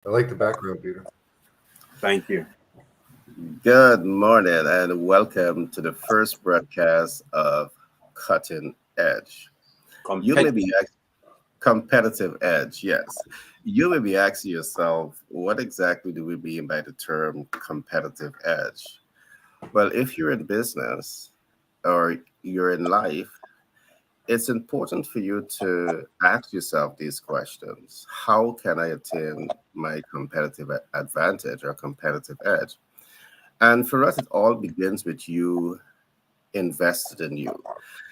I like the background, Peter. Thank you. Good morning and welcome to the first broadcast of Cutting Edge. You may be Competitive. competitive edge, yes. You may be asking yourself, what exactly do we mean by the term competitive edge? Well, if you're in business or you're in life, it's important for you to ask yourself these questions. How can I attain my competitive advantage or competitive edge? And for us, it all begins with you invested in you.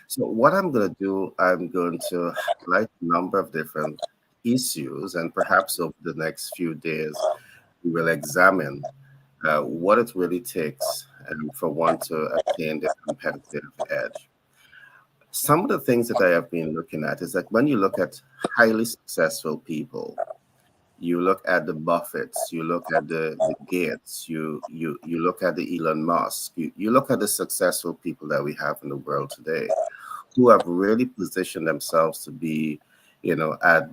So, what I'm going to do, I'm going to highlight a number of different issues, and perhaps over the next few days, we will examine what it really takes for one to attain the competitive edge. Some of the things that I have been looking at is that when you look at highly successful people, you look at the Buffetts, you look at the Gates, you look at the Elon Musk, you look at the successful people that we have in the world today who have really positioned themselves to be, at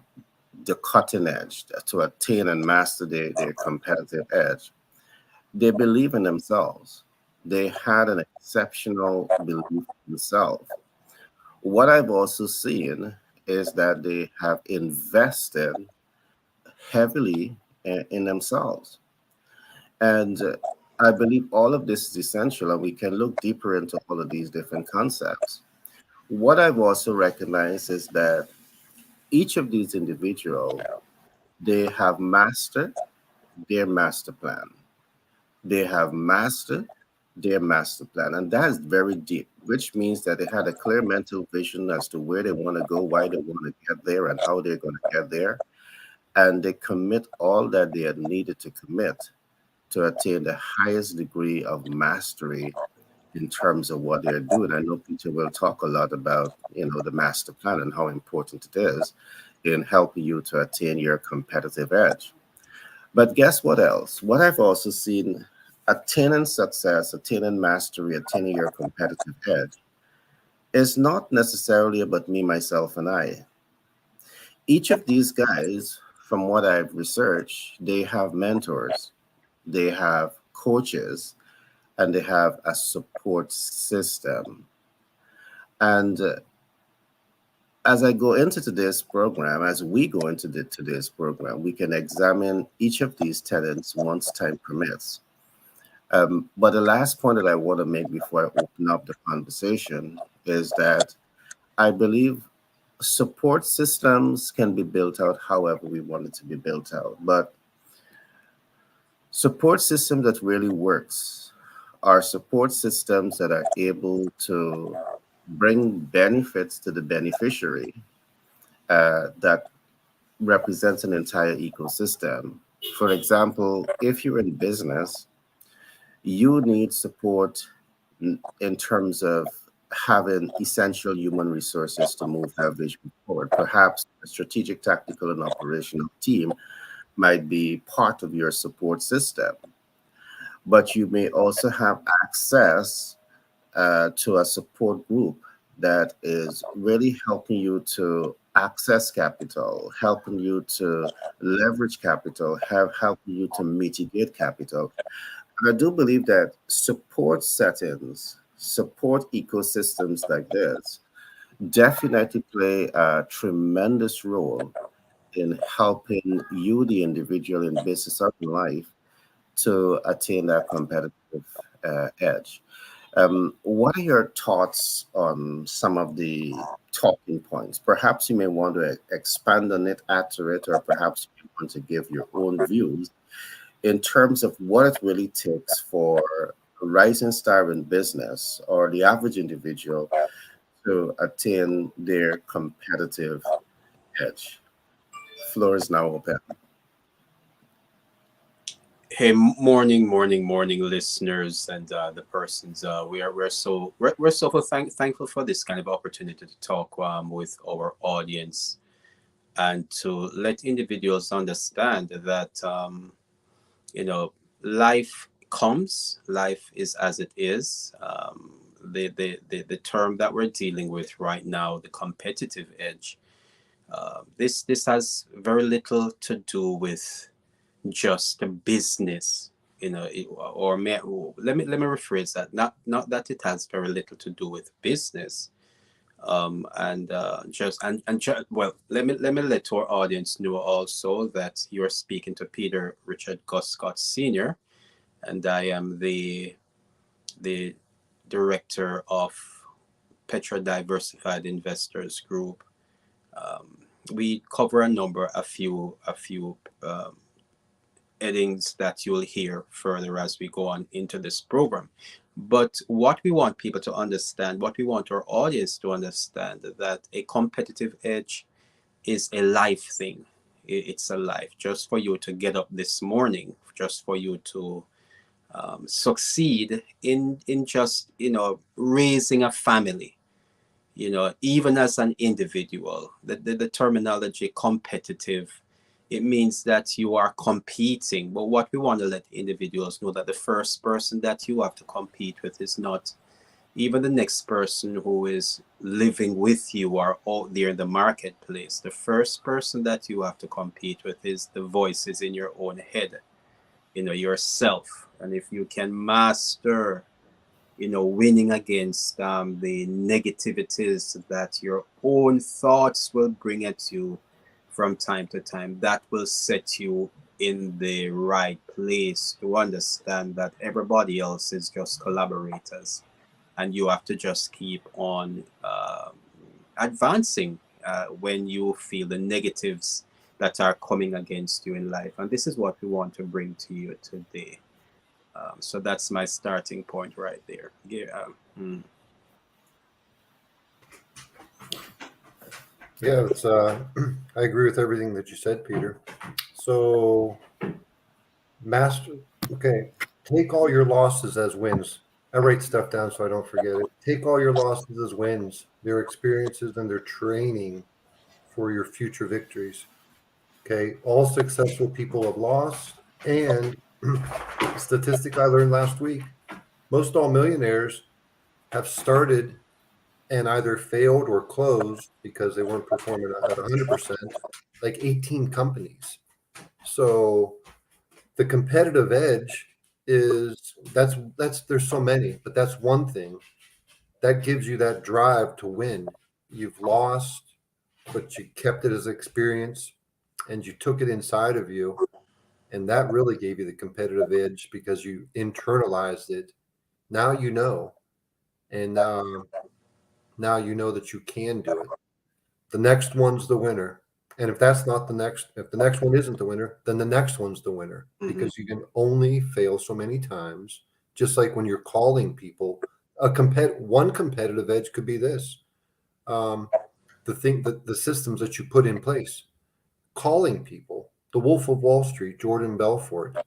the cutting edge, to attain and master their competitive edge. They believe in themselves. They had an exceptional belief in themselves. What I've also seen is that they have invested heavily in themselves. And I believe all of this is essential, and we can look deeper into all of these different concepts. What I've also recognized is that each of these individuals, they have mastered their master plan. They have mastered their master plan, and that is very deep, which means that they had a clear mental vision as to where they want to go, why they want to get there, and how they're going to get there. And they commit all that they had needed to commit to attain the highest degree of mastery in terms of what they're doing. I know Peter will talk a lot about, the master plan and how important it is in helping you to attain your competitive edge. But guess what else? What I've also seen, attaining success, attaining mastery, attaining your competitive edge is not necessarily about me, myself, and I. Each of these guys, from what I've researched, they have mentors, they have coaches, and they have a support system. And as I go into today's program, as we go into today's program, we can examine each of these tenants once time permits. But the last point that I want to make before I open up the conversation is that I believe support systems can be built out however we want it to be built out. But support system that really works are support systems that are able to bring benefits to the beneficiary that represents an entire ecosystem. For example, if you're in business, you need support in terms of having essential human resources to move that vision forward. Perhaps a strategic, tactical, and operational team might be part of your support system, but you may also have access to a support group that is really helping you to access capital, helping you to leverage capital, have helping you to mitigate capital. And I do believe that support settings, support ecosystems like this definitely play a tremendous role in helping you, the individual in business or in life, to attain that competitive edge. What are your thoughts on some of the talking points? Perhaps you may want to expand on it, add to it, or perhaps you want to give your own views in terms of what it really takes for a rising star in business or the average individual to attain their competitive edge. Floor is now open. Hey, morning, listeners, and the persons. We're so thankful for this kind of opportunity to talk with our audience and to let individuals understand that you know life comes, life is as it is. The term that we're dealing with right now, the competitive edge. This has very little to do with just a business, let me rephrase that. Not that it has very little to do with business. And just and ju- Well, let me let our audience know also that you're speaking to Peter Richard Guscott Sr., and I am the director of Petra Diversified Investors Group. We cover a few headings that you'll hear further as we go on into this program. But what we want people to understand, what we want our audience to understand, that a competitive edge is a life thing. It's a life. Just for you to get up this morning, just for you to succeed in just raising a family, even as an individual. The terminology competitive, it means that you are competing. But what we want to let individuals know, that the first person that you have to compete with is not even the next person who is living with you or out there in the marketplace. The first person that you have to compete with is the voices in your own head, yourself. And if you can master winning against the negativities that your own thoughts will bring at you from time to time, that will set you in the right place to understand that everybody else is just collaborators, and you have to just keep on advancing when you feel the negatives that are coming against you in life. And this is what we want to bring to you today. So that's my starting point right there. Yeah. Yeah, it's I agree with everything that you said, Peter. So, master, okay, take all your losses as wins. I write stuff down so I don't forget it. Take all your losses as wins, their experiences and their training for your future victories. Okay, all successful people have lost, and statistic I learned last week: most all millionaires have started and either failed or closed because they weren't performing at 100%, like 18 companies. So the competitive edge is that's there's so many, but that's one thing that gives you that drive to win. You've lost, but you kept it as experience and you took it inside of you. And that really gave you the competitive edge because you internalized it. Now you know. And now you know that you can do it. The next one's the winner. And if the next one isn't the winner, then the next one's the winner because you can only fail so many times. Just like when you're calling people, one competitive edge could be this: the systems that you put in place, calling people. The Wolf of Wall Street, Jordan Belfort.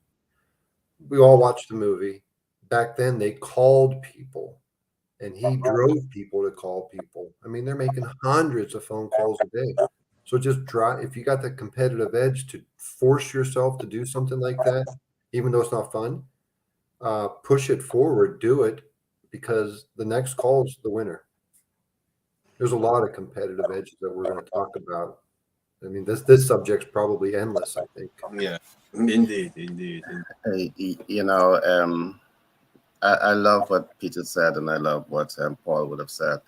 We all watched the movie. Back then, they called people, and he drove people to call people. I mean, they're making hundreds of phone calls a day. So just try, if you got the competitive edge to force yourself to do something like that, even though it's not fun, push it forward, do it, because the next call is the winner. There's a lot of competitive edges that we're going to talk about. I mean, this subject's probably endless, I think. Yeah, indeed. You know, I love what Peter said, and I love what Paul would have said.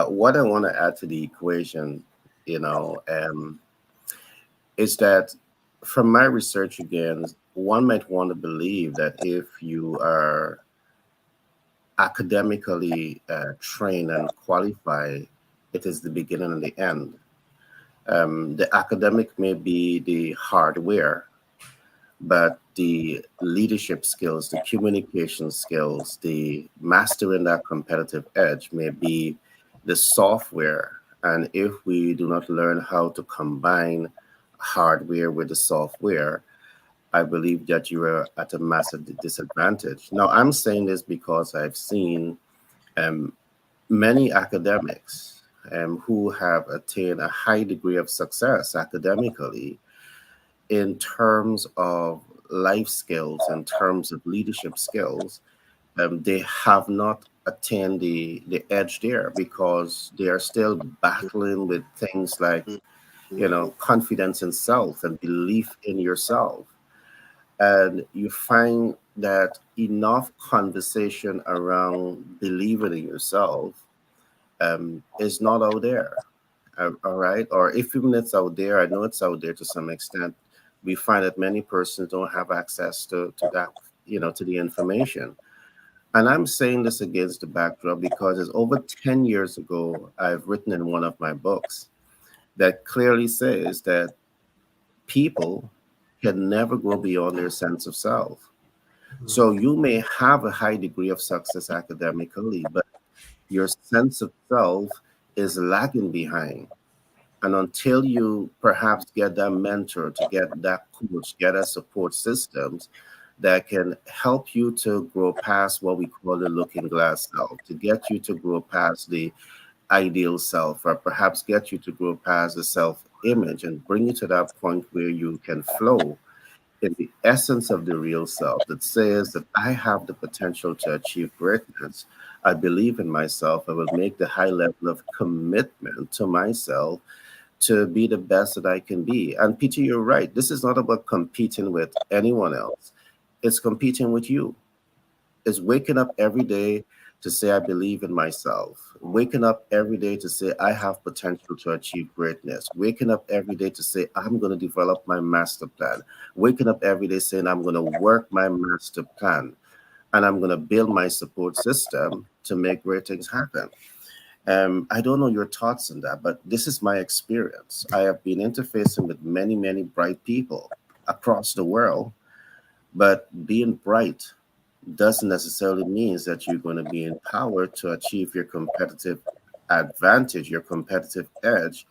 What I want to add to the equation, is that from my research again, one might want to believe that if you are academically trained and qualified, it is the beginning and the end. The academic may be the hardware, but the leadership skills, the communication skills, the mastering that competitive edge may be the software. And if we do not learn how to combine hardware with the software, I believe that you are at a massive disadvantage. Now, I'm saying this because I've seen many academics who have attained a high degree of success academically in terms of life skills, in terms of leadership skills. They have not attained the edge there because they are still battling with things like, confidence in self and belief in yourself. and you find that enough conversation around believing in yourself is not out there. All right. Or if even it's out there, I know it's out there to some extent. We find that many persons don't have access to that, to the information. And I'm saying this against the backdrop because it's over 10 years ago, I've written in one of my books that clearly says that people can never grow beyond their sense of self. So you may have a high degree of success academically, but your sense of self is lagging behind. And until you perhaps get that mentor, to get that coach, get a support systems that can help you to grow past what we call the looking glass self, to get you to grow past the ideal self, or perhaps get you to grow past the self image and bring you to that point where you can flow in the essence of the real self that says that I have the potential to achieve greatness. I believe in myself. I will make the high level of commitment to myself to be the best that I can be. And Peter, you're right. This is not about competing with anyone else. It's competing with you. It's waking up every day to say, I believe in myself. Waking up every day to say, I have potential to achieve greatness. Waking up every day to say, I'm going to develop my master plan. Waking up every day saying, I'm going to work my master plan and I'm going to build my support system to make great things happen. I don't know your thoughts on that, but this is my experience. I have been interfacing with many, many bright people across the world, but being bright doesn't necessarily mean that you're going to be empowered to achieve your competitive advantage, your competitive edge,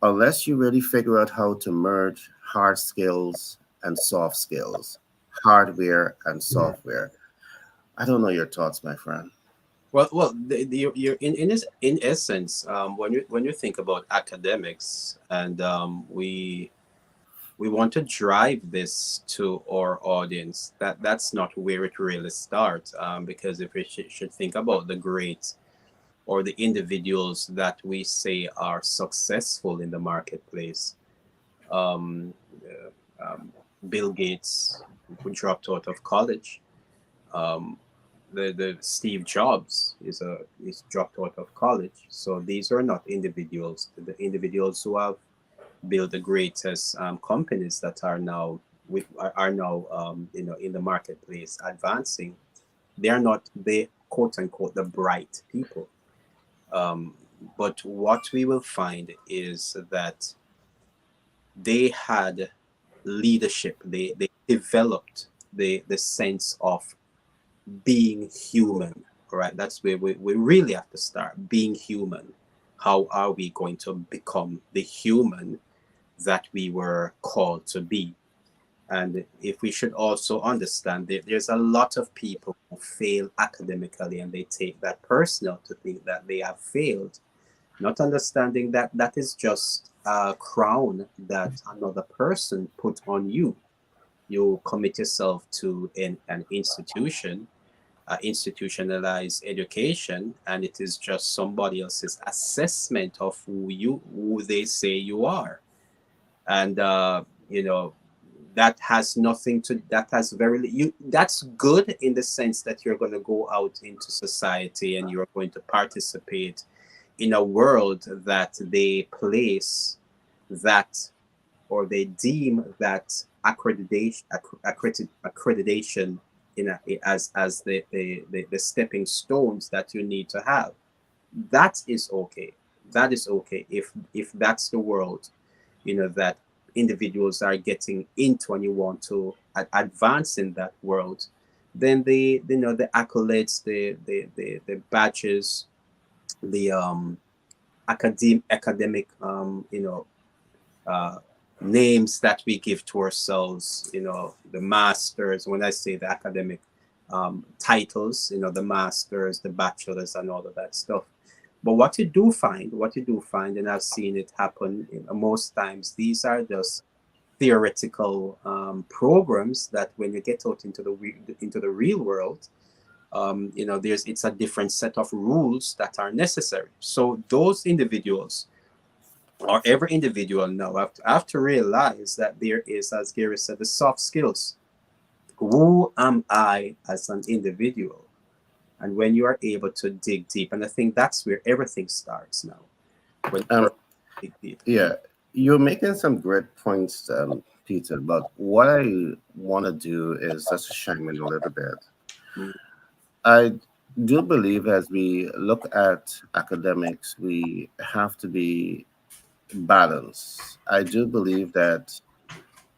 unless you really figure out how to merge hard skills and soft skills, hardware and software. I don't know your thoughts, my friend. Well, you're in essence, when you think about academics, and we want to drive this to our audience, that's not where it really starts, because if we should think about the great or the individuals that we say are successful in the marketplace, um, Bill Gates, who dropped out of college, um, the Steve Jobs is dropped out of college. So these are not individuals. The individuals who have built the greatest companies that are now in the marketplace advancing. They are not the quote unquote the bright people. Um, but what we will find is that they had leadership. They developed the sense of being human. Right, that's where we really have to start being human. How are we going to become the human that we were called to be? And if we should also understand that there's a lot of people who fail academically and they take that personal, to think that they have failed, not understanding that that is just a crown that another person put on you. You commit yourself to an institution, institutionalized education, and it is just somebody else's assessment of who they say you are. And that has nothing to that has very you that's good in the sense that you're going to go out into society and you're going to participate in a world that they place that, or they deem that accreditation as the stepping stones that you need to have. That is okay. That is okay if that's the world, that individuals are getting into, and you want to advance in that world. Then the accolades, the badges, the academic uh, names that we give to ourselves, the masters. When I say the academic titles, the masters, the bachelors, and all of that stuff. But what you do find, and I've seen it happen most times, these are just theoretical programs that when you get out into the real world, it's a different set of rules that are necessary. So those individuals, or every individual now, have to realize that there is, as Gary said, the soft skills. Who am I as an individual? And when you are able to dig deep, and I think that's where everything starts now. When you Um, dig deep. yeah, you're making some great points, Peter. But what I want to do is just chime in a little bit. Mm. I do believe as we look at academics, we have to be balanced. I do believe that,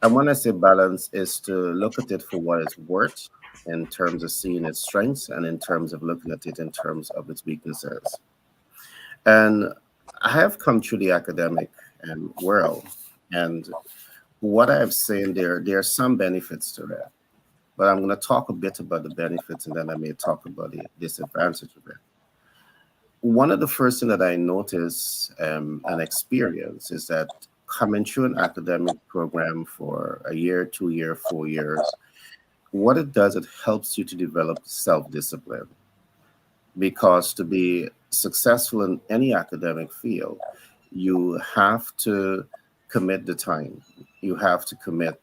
and when I say balance, is to look at it for what it's worth in terms of seeing its strengths and in terms of looking at it in terms of its weaknesses. And I have come through the academic world, and what I've seen there are some benefits to that. But I'm going to talk a bit about the benefits, and then I may talk about the disadvantage of it. One of the first thing that I notice and experience is that coming through an academic program for a year, 2 year, 4 years, what it does, it helps you to develop self-discipline. Because to be successful in any academic field, you have to commit the time. You have to commit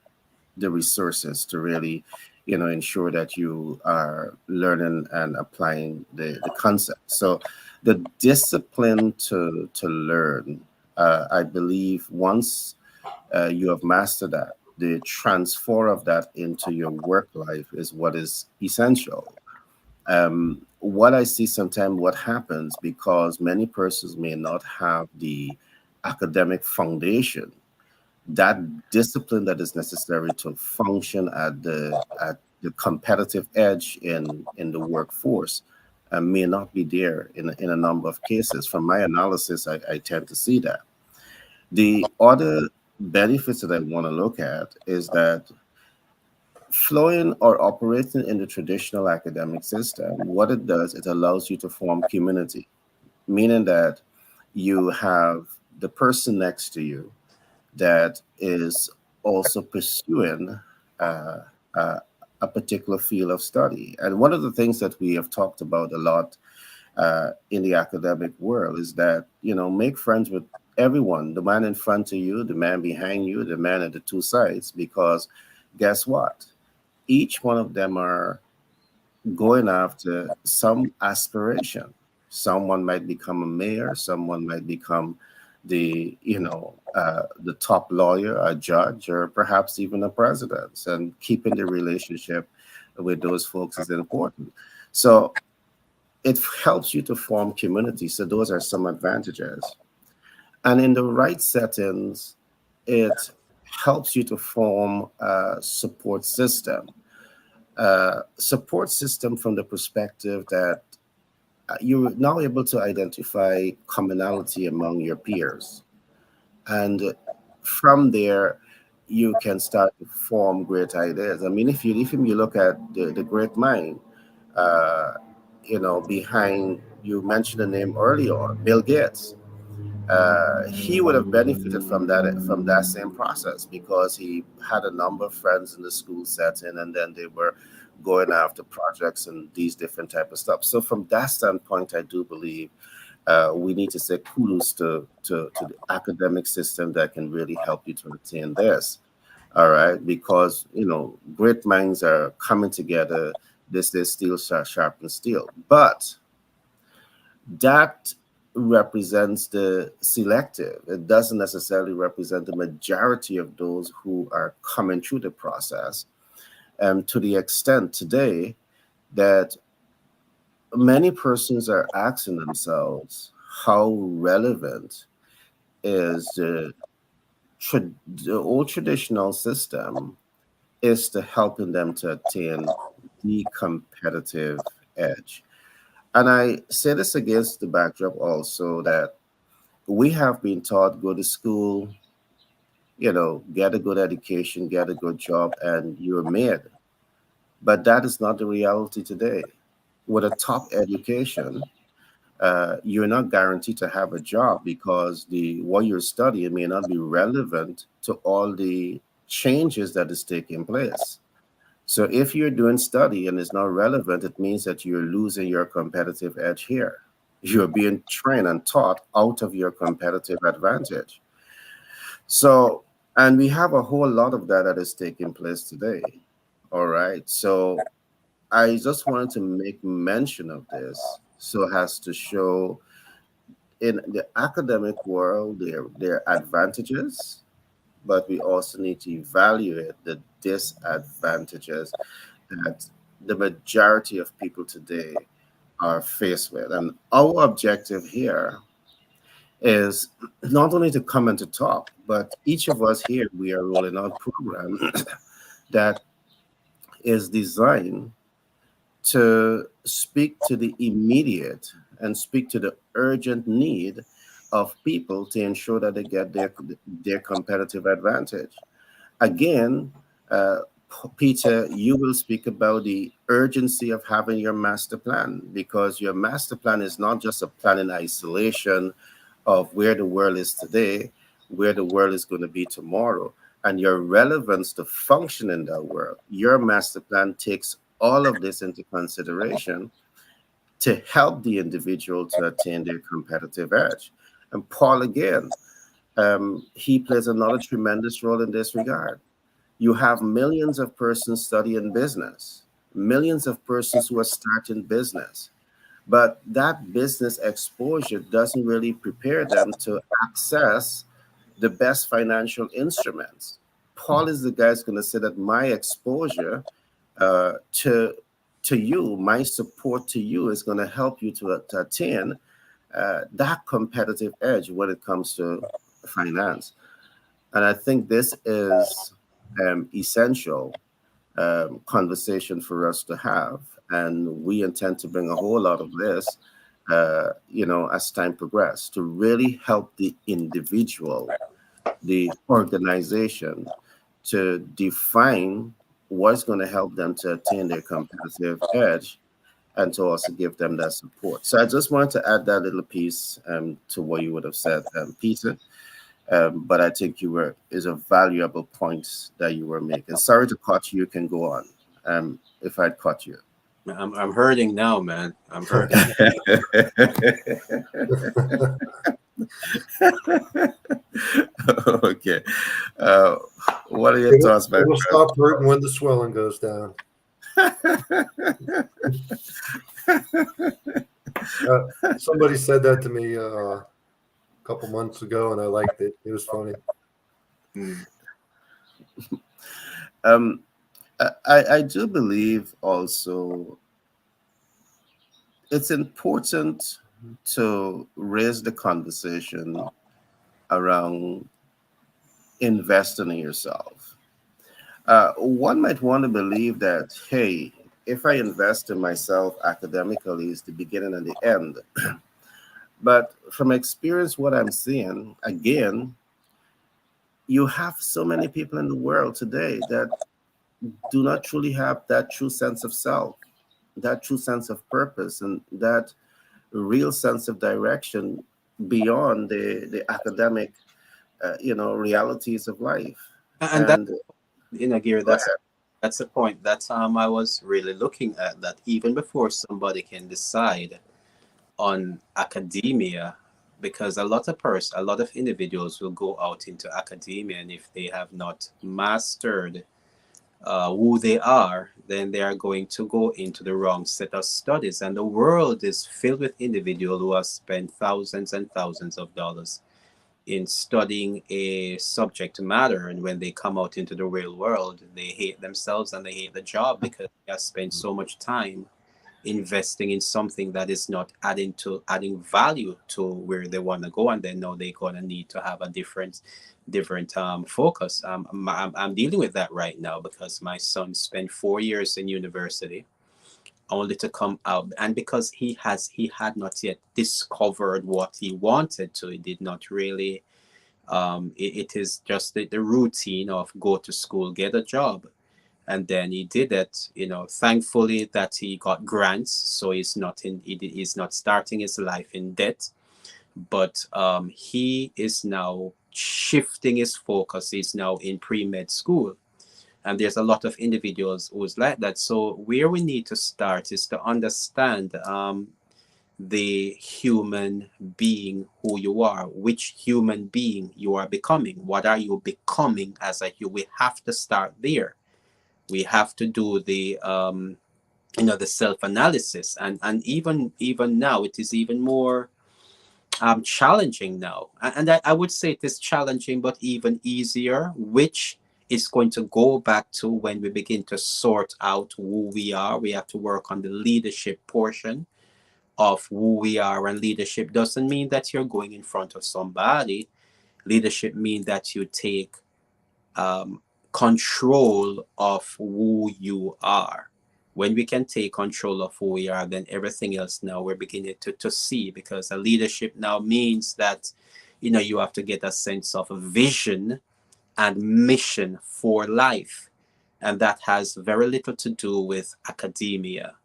the resources to really, ensure that you are learning and applying the concept. So the discipline to learn, I believe once you have mastered that, the transfer of that into your work life is what is essential. What I see sometimes, what happens, because many persons may not have the academic foundation, that discipline that is necessary to function at the competitive edge in the workforce may not be there in a number of cases. From my analysis, I tend to see that. The other benefits that I want to look at is that flowing or operating in the traditional academic system, what it does, it allows you to form community, meaning that you have the person next to you that is also pursuing uh, uh, a particular field of study. And one of the things that we have talked about a lot in the academic world is that, make friends with everyone, the man in front of you, the man behind you, the man at the two sides, because guess what? Each one of them are going after some aspiration. Someone might become a mayor, someone might become the top lawyer, a judge, or perhaps even a president. And keeping the relationship with those folks is important. So it helps you to form community. So those are some advantages. And in the right settings, it helps you to form a support system from the perspective that you're now able to identify commonality among your peers. And from there, you can start to form great ideas. I mean, if you look at the great mind, uh, behind, you mentioned the name earlier, Bill Gates. He would have benefited from that same process because he had a number of friends in the school setting, and then they were going after projects and these different type of stuff. So from that standpoint, I do believe we need to say kudos to the academic system that can really help you to attain this. All right, because great minds are coming together. This is steel sharpens steel, but that represents the selective. It doesn't necessarily represent the majority of those who are coming through the process. And to the extent today that many persons are asking themselves how relevant is the old traditional system is to helping them to attain the competitive edge. And I say this against the backdrop also that we have been taught go to school, get a good education, get a good job, and you're made. But that is not the reality today. With a top education, you're not guaranteed to have a job because the what you're studying may not be relevant to all the changes that is taking place. So if you're doing study and it's not relevant, it means that you're losing your competitive edge here. You're being trained and taught out of your competitive advantage. So, and we have a whole lot of that that is taking place today. All right. So I just wanted to make mention of this so as to show in the academic world there are advantages, but we also need to evaluate the disadvantages that the majority of people today are faced with. And our objective here is not only to come and to talk, but each of us here, we are rolling out program that is designed to speak to the immediate and speak to the urgent need of people to ensure that they get their competitive advantage. Again, uh, Peter, you will speak about the urgency of having your master plan, because your master plan is not just a plan in isolation of where the world is today, where the world is going to be tomorrow, and your relevance to function in that world. Your master plan takes all of this into consideration to help the individual to attain their competitive edge. And Paul, again, he plays another tremendous role in this regard. You have millions of persons studying business, millions of persons who are starting business, but that business exposure doesn't really prepare them to access the best financial instruments. Paul is the guy who's going to say that my exposure uh, to to you, my support to you is going to help you to attain that competitive edge when it comes to finance. And I think this is essential conversation for us to have. And we intend to bring a whole lot of this, as time progresses, to really help the individual, the organization, to define what's going to help them to attain their competitive edge and to also give them that support. So I just wanted to add that little piece to what you would have said, Peter. But I think is a valuable point that you were making. Sorry to cut you. You can go on. If I'd cut you. I'm hurting now, man. I'm hurting. Okay. What are your thoughts, my It'll friend? stop hurting when the swelling goes down. Somebody said that to me a couple months ago, and I liked it. It was funny. I do believe also it's important to raise the conversation around investing in yourself. One might want to believe that, hey, if I invest in myself academically, is the beginning and the end. But from experience, what I'm seeing, again, you have so many people in the world today that do not truly have that true sense of self, that true sense of purpose, and that real sense of direction beyond the academic, realities of life. And that, And Gary, go ahead. that's the point that I was really looking at. That even before somebody can decide on academia, because a lot of individuals will go out into academia, and if they have not mastered who they are, then they are going to go into the wrong set of studies. And the world is filled with individuals who have spent thousands and thousands of dollars in studying a subject matter, and when they come out into the real world, they hate themselves and they hate the job because they have spent so much time investing in something that is not adding value to where they want to go, and then now they're going to need to have a different focus. I'm dealing with that right now because my son spent 4 years in university only to come out, and because he had not yet discovered what he wanted to. He did not really it is just the routine of go to school, get a job, and then he did it. Thankfully that he got grants, so he's not starting his life in debt. But he is now shifting his focus. He's now in pre-med school, and there's a lot of individuals who's like that. So where we need to start is to understand the human being who you are, which human being you are becoming. What are you becoming as a human? We have to start there. We have to do the the self-analysis, and even now it is even more challenging now. And I would say it is challenging, but even easier, which is going to go back to when we begin to sort out who we are. We have to work on the leadership portion of who we are. And leadership doesn't mean that you're going in front of somebody. Leadership means that you take um, control of who you are. When we can take control of who we are, then everything else now we're beginning to see, because a leadership now means that you have to get a sense of a vision and mission for life. And that has very little to do with academia.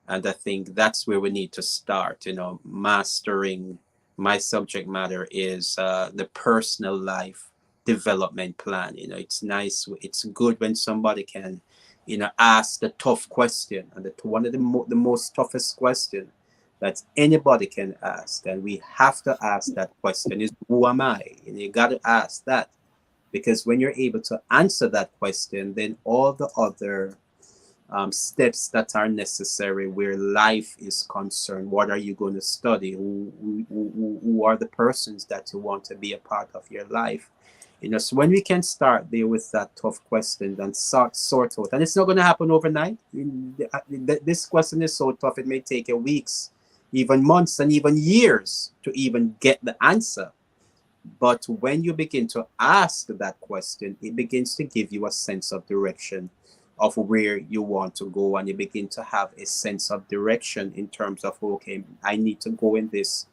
And I think that's where we need to start, mastering. My subject matter is the personal life development plan. It's nice, it's good when somebody can, ask the tough question. And one of the most toughest question that anybody can ask, and we have to ask that question, is who am I? And you got to ask that, because when you're able to answer that question, then all the other steps that are necessary where life is concerned. What are you going to study? Who are the persons that you want to be a part of your life? So when we can start there with that tough question and sort out, and it's not going to happen overnight. This question is so tough, it may take you weeks, even months, and even years to even get the answer. But when you begin to ask that question, it begins to give you a sense of direction of where you want to go, and you begin to have a sense of direction in terms of, okay, I need to go in this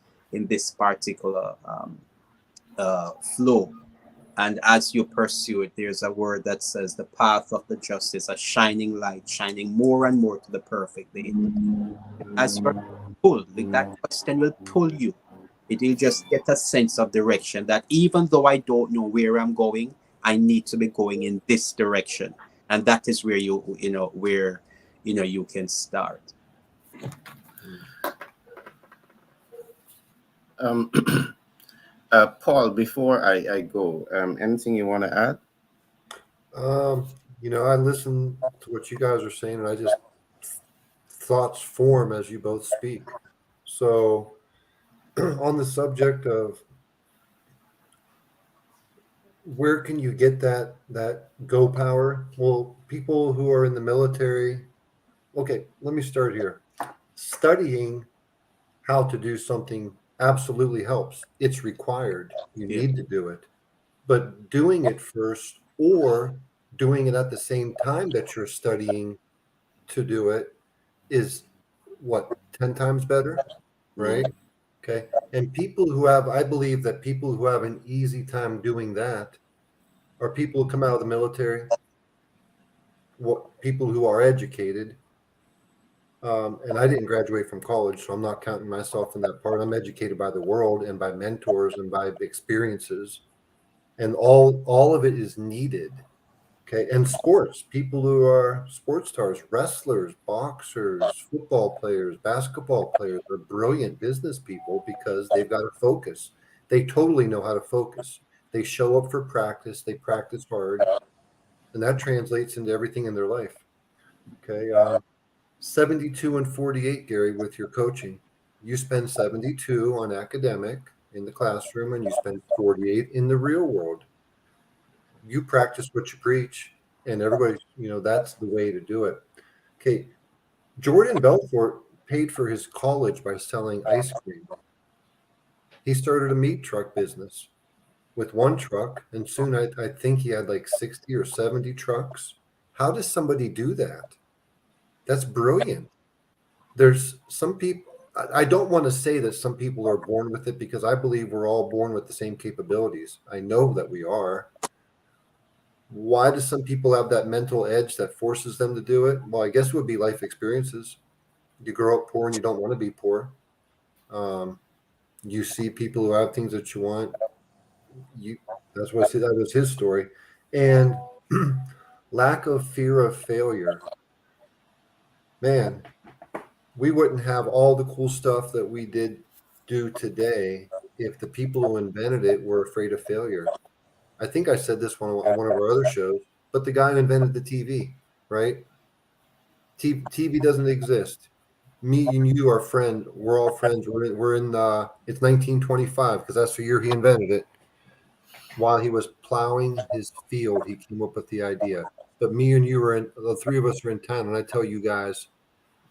particular flow. And as you pursue it, there's a word that says the path of the just is a shining light, shining more and more to the perfect day. As you're pulled, that question will pull you. It will just get a sense of direction, that even though I don't know where I'm going, I need to be going in this direction. And that is where you can start. Paul, before I go, anything you want to add? I listen to what you guys are saying, and I just thoughts form as you both speak. So on the subject of where can you get that go power? Well, people who are in the military, okay, let me start here. Studying how to do something absolutely helps. It's required. You need to do it. But doing it first, or doing it at the same time that you're studying to do it, is what, 10 times better, right? Okay. And I believe that people who have an easy time doing that are people who come out of the military, people who are educated. And I didn't graduate from college, so I'm not counting myself in that part. I'm educated by the world and by mentors and by experiences, and all of it is needed. Okay. And sports, people who are sports stars, wrestlers, boxers, football players, basketball players are brilliant business people because they've got to focus. They totally know how to focus. They show up for practice, they practice hard, and that translates into everything in their life. Okay. 72 and 48, Gary, with your coaching. You spend 72 on academic in the classroom, and you spend 48 in the real world. You practice what you preach, and everybody, that's the way to do it. Okay. Jordan Belfort paid for his college by selling ice cream. He started a meat truck business with one truck, and soon I think he had like 60 or 70 trucks. How does somebody do that? That's brilliant. There's some people, I don't want to say that some people are born with it, because I believe we're all born with the same capabilities. I know that we are. Why do some people have that mental edge that forces them to do it? Well, I guess it would be life experiences. You grow up poor and you don't want to be poor. You see people who have things that you want. That's what I see. That was his story. And lack of fear of failure. Man, we wouldn't have all the cool stuff that we do today if the people who invented it were afraid of failure. I think I said this on one of our other shows, but the guy who invented the TV, right? TV doesn't exist. Me and you are friend. We're all friends. We're in it's 1925 because that's the year he invented it. While he was plowing his field, he came up with the idea. But me and you are in the three of us are in town, and I tell you guys,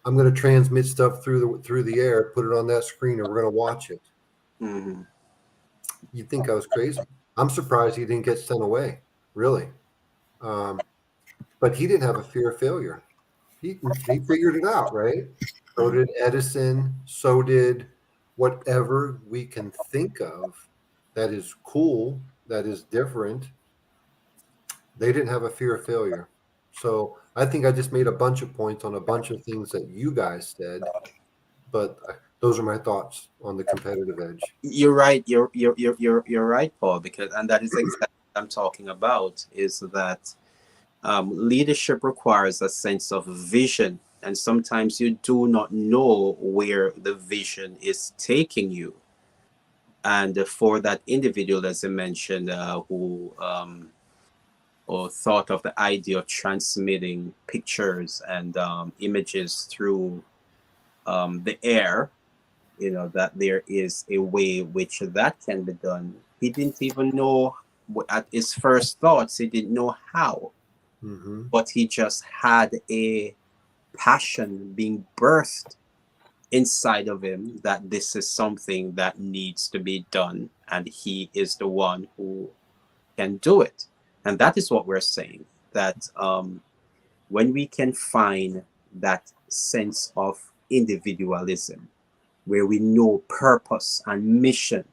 I'm going to transmit stuff through the air, put it on that screen, and we're going to watch it. Mm-hmm. You'd think I was crazy. I'm surprised he didn't get sent away, really. But he didn't have a fear of failure. He figured it out, right? So did Edison. So did whatever we can think of that is cool, that is different. They didn't have a fear of failure. So I think I just made a bunch of points on a bunch of things that you guys said, but those are my thoughts on the competitive edge. You're right. You're right, Paul. Because and that is exactly what I'm talking about. Is that leadership requires a sense of vision, and sometimes you do not know where the vision is taking you. And for that individual, as I mentioned, who or thought of the idea of transmitting pictures and images through the air, that there is a way which that can be done. He didn't even know, at his first thoughts, he didn't know how, but he just had a passion being birthed inside of him that this is something that needs to be done, and he is the one who can do it. And that is what we're saying, that when we can find that sense of individualism, where we know purpose and mission,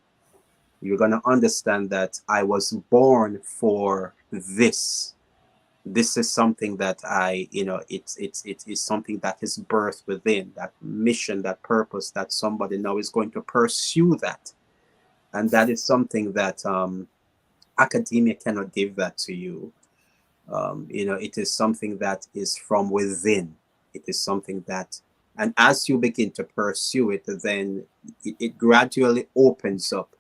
you're going to understand that I was born for this. This is something that it is something that is birthed within, that mission, that purpose, that somebody now is going to pursue that. And that is something that academia cannot give that to you. It is something that is from within. It is something that, and as you begin to pursue it, then it gradually opens up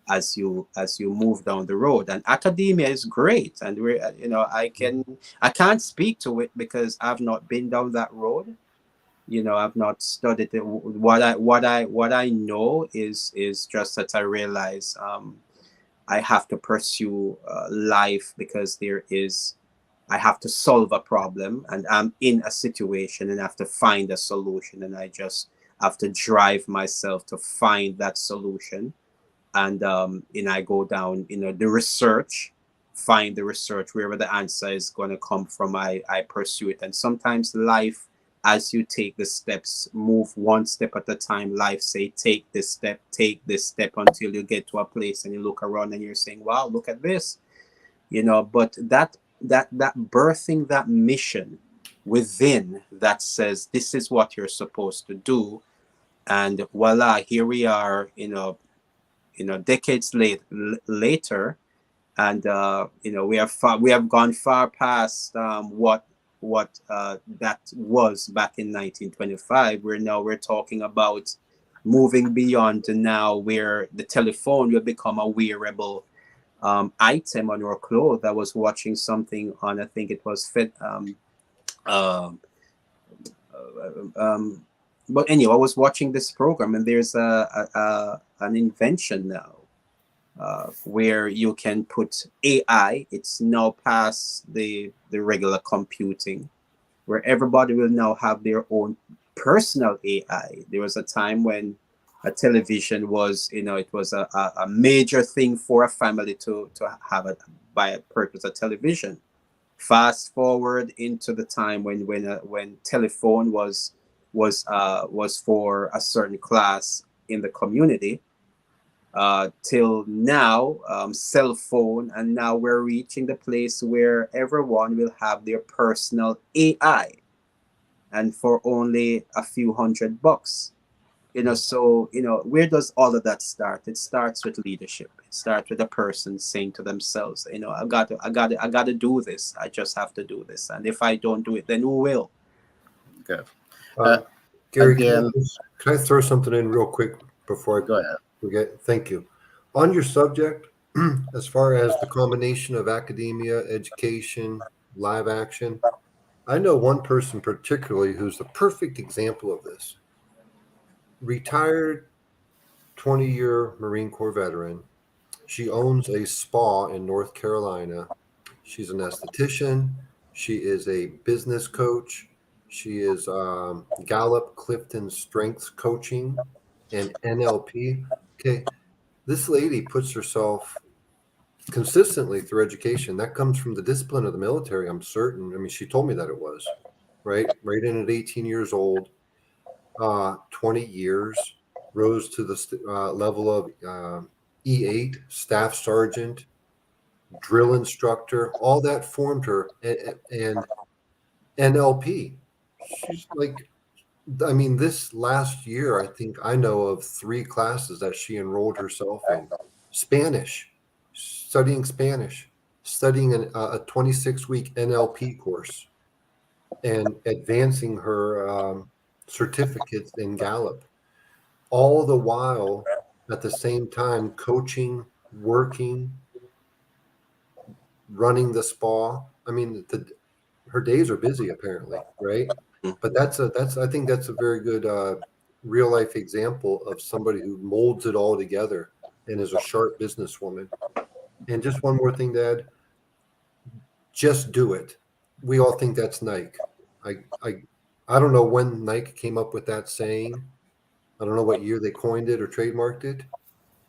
as you move down the road. And academia is great, and I can't speak to it because I've not been down that road. I've not studied it. What I know is just that I realize I have to pursue life because I have to solve a problem, and I'm in a situation and I have to find a solution, and I just have to drive myself to find that solution. And I go down, the research, find the research, wherever the answer is going to come from, I pursue it. And sometimes life, as you take the steps, move one step at a time, life say, take this step, until you get to a place and you look around and you're saying, wow, look at this, but that birthing that mission within that says, this is what you're supposed to do. And voila, here we are, decades later, and we have gone far past what that was back in 1925. We're talking about moving beyond to now, where the telephone will become a wearable item on your clothes. I was watching something on, I think it was but anyway, I was watching this program, and there's an invention now where you can put AI. It's now past the regular computing, where everybody will now have their own personal AI. There was a time when a television was, it was a major thing for a family to have purchase a television. Fast forward into the time when telephone was for a certain class in the community, till now, cell phone, and now we're reaching the place where everyone will have their personal AI, and for only a few $100. So where does all of that start? It starts with leadership. It starts with a person saying to themselves, I got to do this. I just have to do this, and if I don't do it, then who will? Okay. Gary, again, can I throw something in real quick before I go ahead. forget? Thank you. On your subject, as far as the combination of academia, education, live action, I know one person particularly who's the perfect example of this. Retired 20-year Marine Corps veteran. She owns a spa in North Carolina. She's an esthetician. She is a business coach. She is Gallup Clifton Strengths Coaching and NLP. Okay, this lady puts herself consistently through education. That comes from the discipline of the military, I'm certain. I mean, she told me that it was, right? Right in at 18 years old, 20 years, rose to the level of E8, staff sergeant, drill instructor. All that formed her, and NLP. She's like, I mean, this last year, I think I know of 3 classes that she enrolled herself in. Spanish, Spanish, studying a 26-week NLP course, and advancing her certificates in Gallup. All the while, at the same time, coaching, working, running the spa. I mean, her days are busy apparently, right? But I think that's a very good real life example of somebody who molds it all together and is a sharp businesswoman. And just one more thing, Dad, just do it. We all think that's Nike. I I I don't know when Nike came up with that saying. I don't know what year they coined it or trademarked it,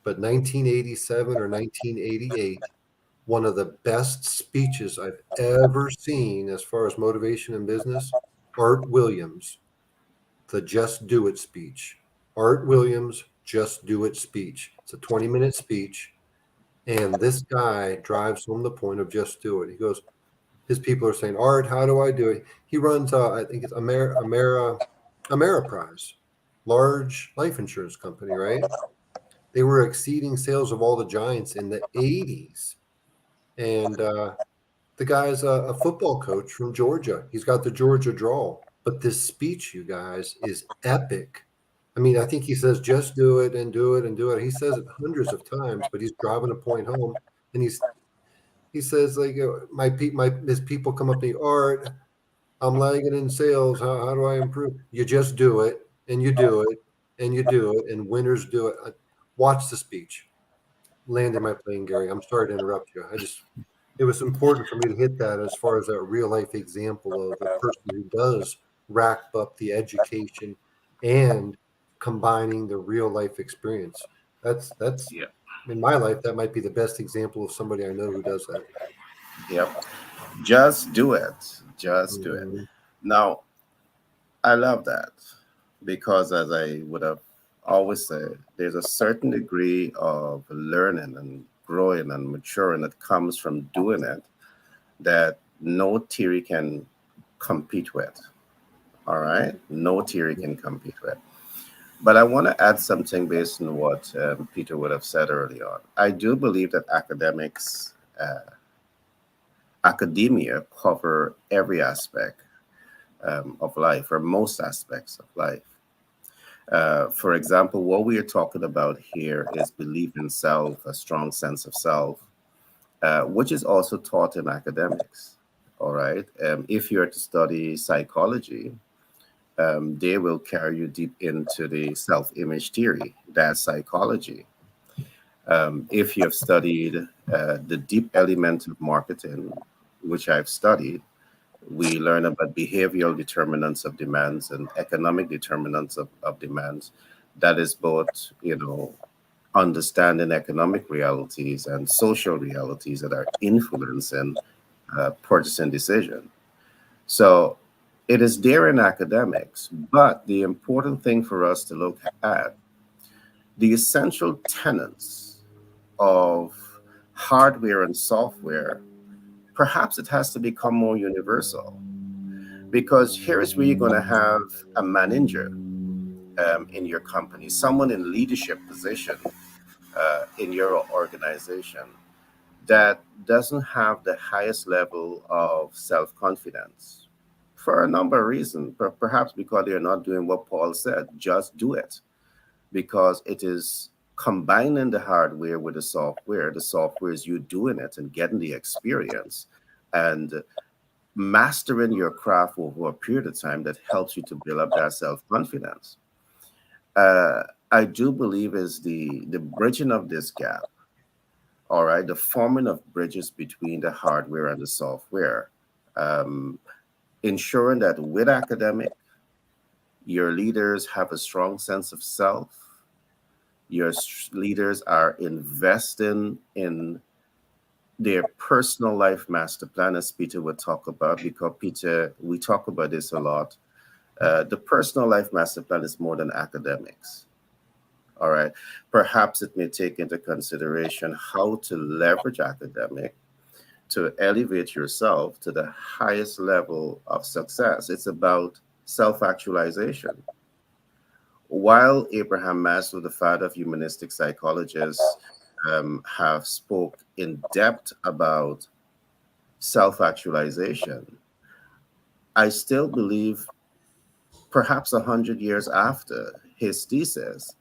but 1987 or 1988, one of the best speeches I've ever seen as far as motivation in business, Art Williams, the Just Do It speech. Art Williams, Just Do It speech. It's a 20-minute speech. And this guy drives home the point of just do it. He goes, his people are saying, Art, how do I do it? He runs, I think it's Ameriprise, large life insurance company, right? They were exceeding sales of all the giants in the 80s. And the guy's a football coach from Georgia. He's got the Georgia drawl. But this speech, you guys, is epic. I mean, I think he says, just do it and do it and do it. He says it hundreds of times, but he's driving a point home. And he says, like, his people come up to me, Art, I'm lagging in sales. How do I improve? You just do it and you do it and you do it. And winners do it. Watch the speech. Landed my plane, Gary. I'm sorry to interrupt you. It was important for me to hit that as far as that real life example of a person who does rack up the education and combining the real life experience. That's Yeah. in my life, that might be the best example of somebody I know who does that. Yep. Just do it. Just do it. Now, I love that because, as I would have always said, there's a certain degree of learning and growing and maturing that comes from doing it that no theory can compete with. All right? No theory can compete with. But I want to add something based on what Peter would have said earlier on. I do believe that academia cover every aspect of life, or most aspects of life. For example, what we are talking about here is belief in self, a strong sense of self, which is also taught in academics. All right. If you're to study psychology, they will carry you deep into the self-image theory. That's psychology. If you have studied the deep element of marketing, which I've studied, we learn about behavioral determinants of demands and economic determinants of demands. That is both, understanding economic realities and social realities that are influencing purchasing decision. So it is there in academics, but the important thing for us to look at the essential tenets of hardware and software. Perhaps it has to become more universal, because here is where you're going to have a manager in your company, someone in leadership position in your organization that doesn't have the highest level of self-confidence for a number of reasons, but perhaps because they're not doing what Paul said, just do it, because it is combining the hardware with the software. The software is you doing it and getting the experience and mastering your craft over a period of time that helps you to build up that self-confidence. Uh, I do believe is the bridging of this gap, all right, the forming of bridges between the hardware and the software, um, ensuring that with academic, your leaders have a strong sense of self, your leaders are investing in their personal life master plan, as Peter would talk about, because Peter, we talk about this a lot. The personal life master plan is more than academics. All right. Perhaps it may take into consideration how to leverage academic to elevate yourself to the highest level of success. It's about self actualization. While Abraham Maslow, the father of humanistic psychologists, have spoke in depth about self-actualization, I still believe perhaps 100 years after his thesis,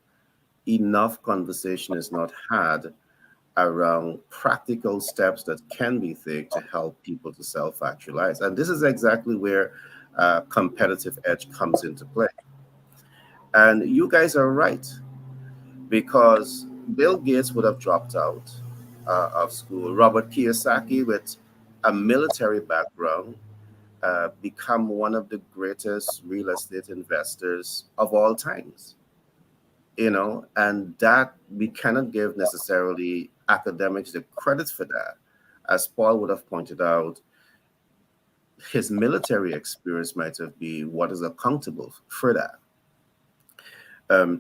enough conversation is not had around practical steps that can be taken to help people to self-actualize. And this is exactly where competitive edge comes into play. And you guys are right, because Bill Gates would have dropped out of school. Robert Kiyosaki, with a military background, become one of the greatest real estate investors of all times. And that we cannot give necessarily academics the credit for that. As Paul would have pointed out, his military experience might have been what is accountable for that.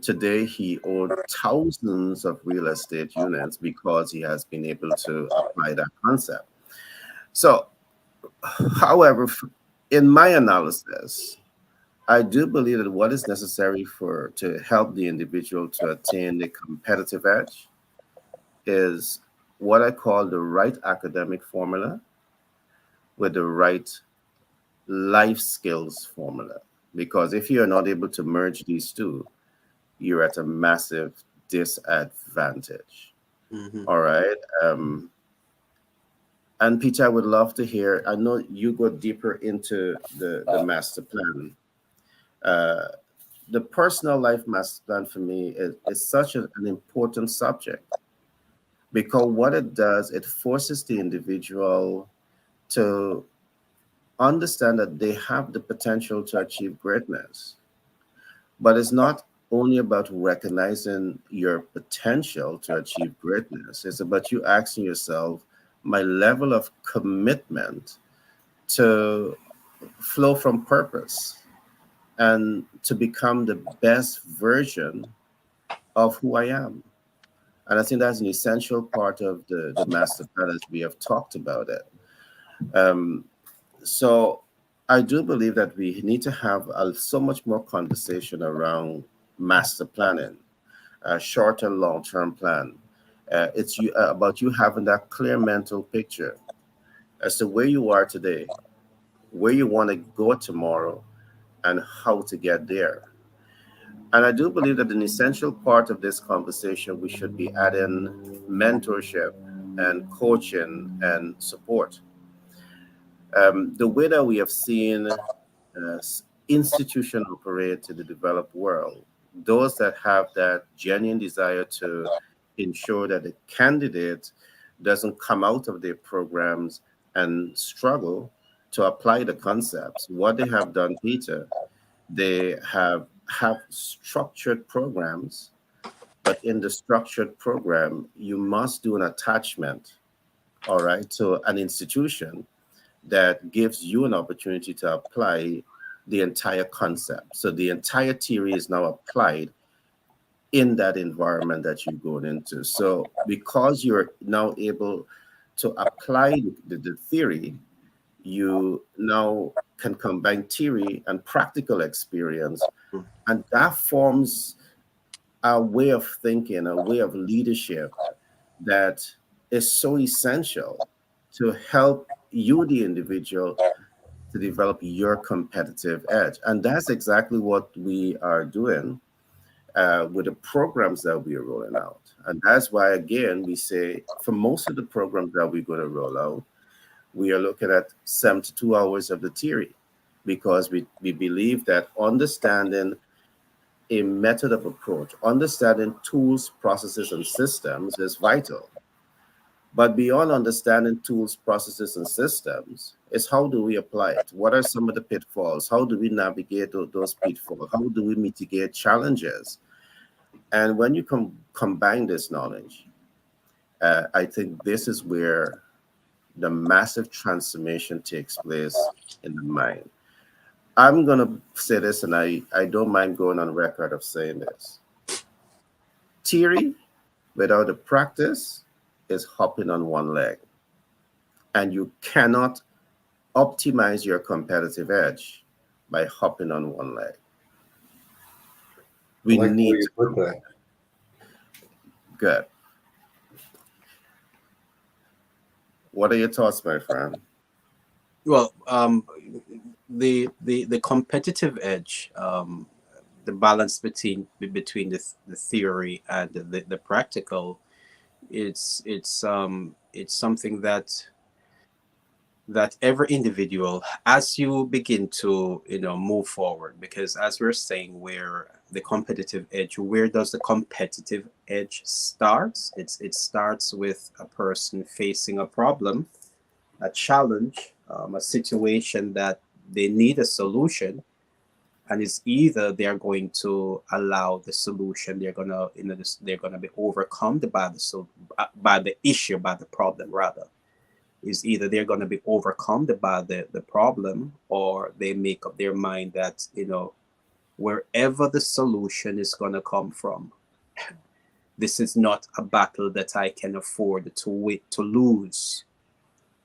Today, he owns thousands of real estate units because he has been able to apply that concept. So, however, in my analysis, I do believe that what is necessary for to help the individual to attain the competitive edge is what I call the right academic formula with the right life skills formula. Because if you are not able to merge these two, you're at a massive disadvantage. Mhm. All right. And Peter, I would love to hear. I know you go deeper into the master plan. Uh, the personal life master plan for me is such an important subject, because what it does, it forces the individual to understand that they have the potential to achieve greatness. But it's not only about recognizing your potential to achieve greatness, it's about you asking yourself, my level of commitment to flow from purpose and to become the best version of who I am. And I think that's an essential part of the master plan as we have talked about it. Um, so I do believe that we need to have so much more conversation around master planning, short and long term plan. It's about you having that clear mental picture as to where you are today, where you want to go tomorrow, and how to get there. And I do believe that an essential part of this conversation, we should be adding mentorship and coaching and support. The way that we have seen institutions operate in the developed world, those that have that genuine desire to ensure that the candidate doesn't come out of their programs and struggle to apply the concepts. What they have done, Peter, they have structured programs, but in the structured program, you must do an attachment, all right, to an institution that gives you an opportunity to apply the entire concept. So the entire theory is now applied in that environment that you're going into. So because you're now able to apply the theory, you now can combine theory and practical experience. And that forms a way of thinking, a way of leadership that is so essential to help you, the individual, to develop your competitive edge. And that's exactly what we are doing with the programs that we are rolling out. And that's why, again, we say for most of the programs that we're going to roll out, we are looking at 72 hours of the theory, because we believe that understanding a method of approach, understanding tools, processes, and systems is vital. But beyond understanding tools, processes, and systems, is how do we apply it? What are some of the pitfalls? How do we navigate those pitfalls? How do we mitigate challenges? And when you combine this knowledge, I think this is where the massive transformation takes place in the mind. I'm going to say this, and I don't mind going on record of saying this. Theory without a practice is hopping on one leg. And you cannot optimize your competitive edge by hopping on one leg. We I like the way need you put that. Good. What are your thoughts, my friend? Well, the competitive edge, the balance between the theory and the practical, it's something that every individual, as you begin to move forward, because as we're saying, where the competitive edge, where does the competitive edge starts? It starts with a person facing a problem, a challenge, a situation that they need a solution, and it's either they're going to allow the solution, they're gonna they're gonna be overcome by the issue, by the problem rather. Is either they're going to be overcome by the problem, or they make up their mind that wherever the solution is going to come from, this is not a battle that I can afford to lose.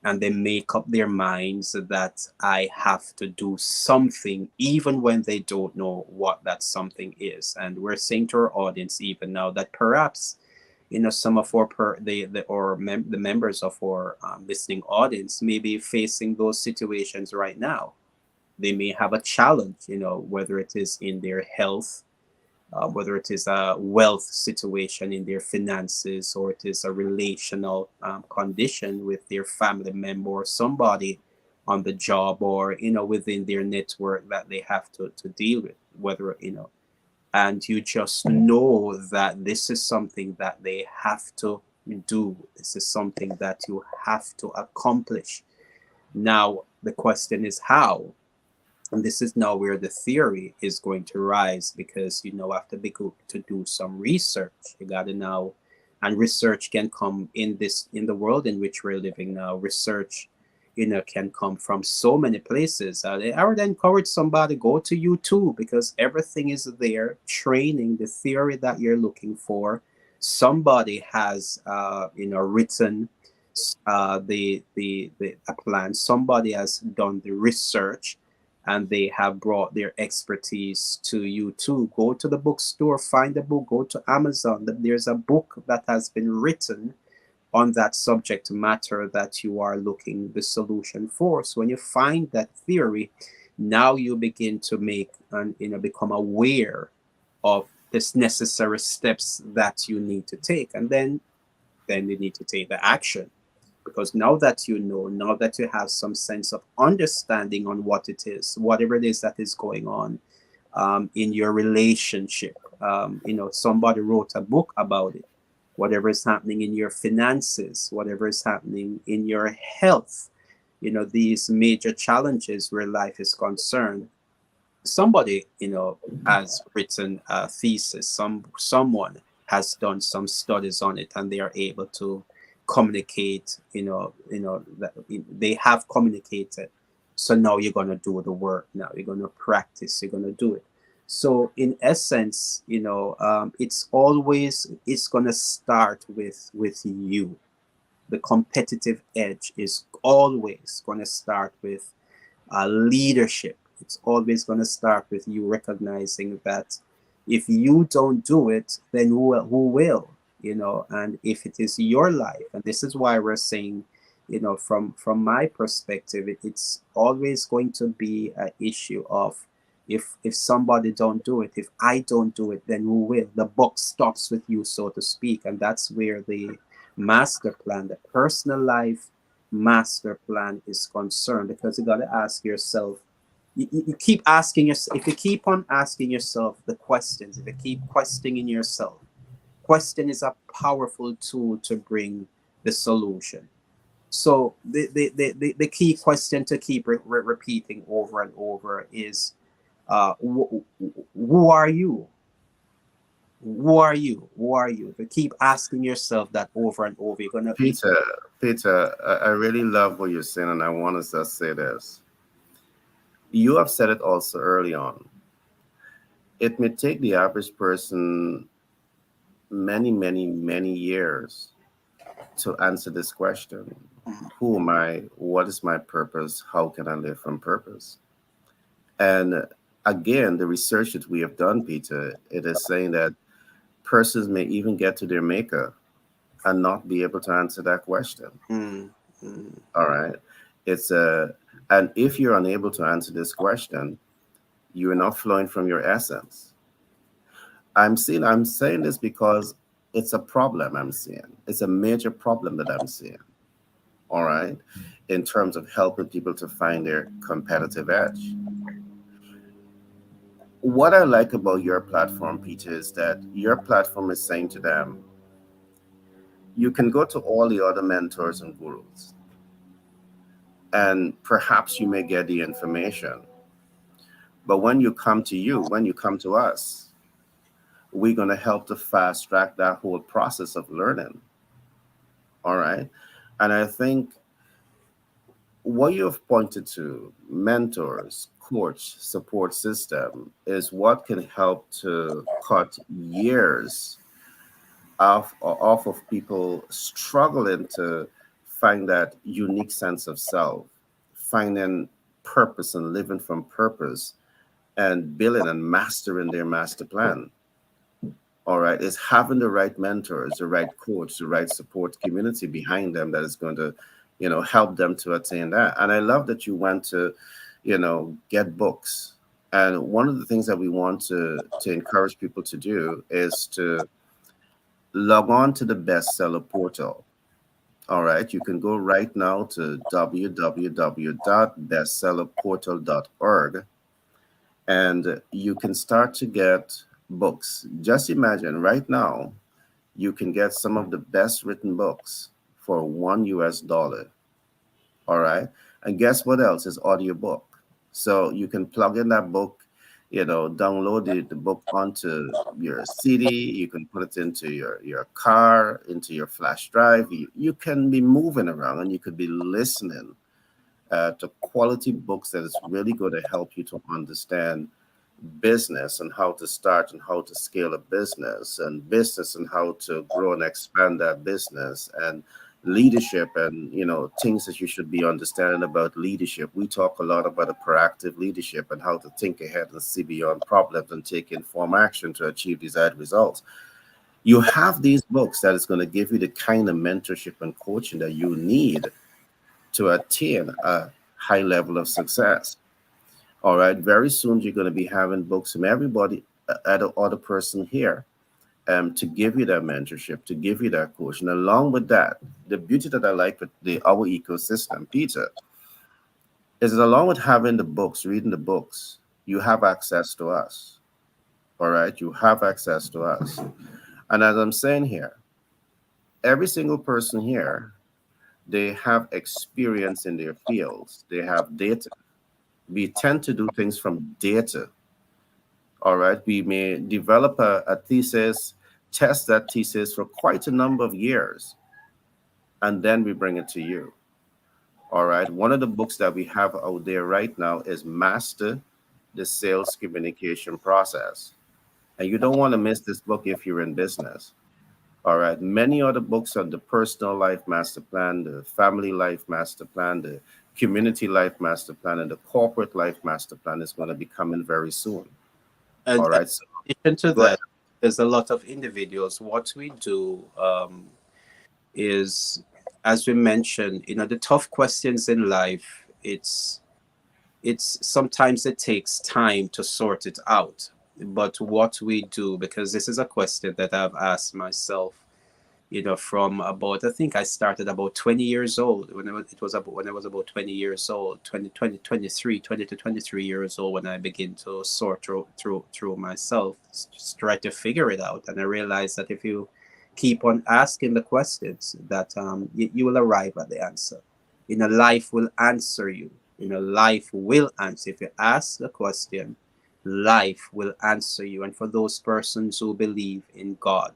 And they make up their minds that I have to do something, even when they don't know what that something is. And we're saying to our audience even now that perhaps some of the members of our listening audience may be facing those situations right now. They may have a challenge, whether it is in their health, whether it is a wealth situation in their finances, or it is a relational condition with their family member or somebody on the job, or within their network that they have to deal with, whether and you just know that this is something that they have to do. This is something that you have to accomplish. Now, the question is how? And this is now where the theory is going to rise, because have to do some research. You got to know, and research can come in the world in which we're living now. Research can come from so many places. I would encourage somebody, go to YouTube, because everything is there. Training, the theory that you're looking for, somebody has written a plan. Somebody has done the research, and they have brought their expertise to YouTube. Go to the bookstore, find a book. Go to Amazon. There's a book that has been written on that subject matter that you are looking the solution for. So when you find that theory, now you begin to make and become aware of this necessary steps that you need to take, and then you need to take the action, because now that now that you have some sense of understanding on what it is, whatever it is that is going on in your relationship, somebody wrote a book about it. Whatever is happening in your finances, whatever is happening in your health, these major challenges where life is concerned, somebody, has written a thesis, someone has done some studies on it, and they are able to communicate, that they have communicated. So now you're going to do the work. Now you're going to practice, you're going to do it. So in essence, it's going to start with you. The competitive edge is always going to start with leadership. It's always going to start with you recognizing that if you don't do it, then who will? And if it is your life, and this is why we're saying, from my perspective, it's always going to be an issue of if somebody don't do it, if I don't do it, then who will? The buck stops with you, so to speak. And that's where the master plan, the personal life, master plan is concerned, because you got to ask yourself, you keep asking yourself, if you keep on asking yourself the questions, if you keep questioning yourself, question is a powerful tool to bring the solution. So the key question to keep repeating over and over is, who are you? Who are you? Who are you? If you keep asking yourself that over and over, you're gonna Peter, I really love what you're saying, and I want to just say this. You have said it also early on. It may take the average person many, many, many years to answer this question. Who am I? What is my purpose? How can I live from purpose? And again, the research that we have done, Peter, it is saying that persons may even get to their maker and not be able to answer that question. All right. And if you're unable to answer this question, you're not flowing from your essence. I'm saying this because it's a problem I'm seeing. It's a major problem that I'm seeing. All right. In terms of helping people to find their competitive edge. What I like about your platform, Peter, is that your platform is saying to them, you can go to all the other mentors and gurus, and perhaps you may get the information. But when you come to us, we're going to help to fast track that whole process of learning. All right. And I think what you have pointed to, mentors, coach, support system, is what can help to cut years off of people struggling to find that unique sense of self, finding purpose and living from purpose, and building and mastering their master plan. All right, is having the right mentors, the right coach, the right support community behind them that is going to, help them to attain that. And I love that you went to, get books. And one of the things that we want to encourage people to do is to log on to the bestseller portal. All right, you can go right now to www.bestsellerportal.org, and you can start to get books. Just imagine right now, you can get some of the best written books for $1. All right. And guess what else is audiobook? So you can plug in that book, download the book onto your CD. You can put it into your car, into your flash drive. You can be moving around and you could be listening to quality books that is really going to help you to understand business and how to start and how to scale a business, and business and how to grow and expand that business, and leadership, and things that you should be understanding about leadership. We talk a lot about a proactive leadership and how to think ahead and see beyond problems and take informed action to achieve desired results. You have these books that is going to give you the kind of mentorship and coaching that you need to attain a high level of success. All right. Very soon, you're going to be having books from everybody, other person here, to give you that mentorship, to give you that coach. And along with that, the beauty that I like with our ecosystem, Peter, is that along with having the books, reading the books, you have access to us. All right. You have access to us. And as I'm saying here, every single person here, they have experience in their fields. They have data. We tend to do things from data. All right. We may develop a thesis, test that thesis for quite a number of years, and then we bring it to you. All right. One of the books that we have out there right now is Master the Sales Communication Process. And you don't want to miss this book if you're in business. All right. Many other books on the personal life master plan, the family life master plan, the community life master plan, and the corporate life master plan is going to be coming very soon. And all right. So, in addition to that, there's a lot of individuals. What we do is, as we mentioned, the tough questions in life, it's sometimes it takes time to sort it out. But what we do, because this is a question that I've asked myself, from about, I think I started about 20 years old when when I was about 20 years old, 20 to 23 years old, when I begin to sort through myself, just try to figure it out. And I realized that if you keep on asking the questions, that you will arrive at the answer. Life will answer you. Life will answer. If you ask the question, life will answer you. And for those persons who believe in God,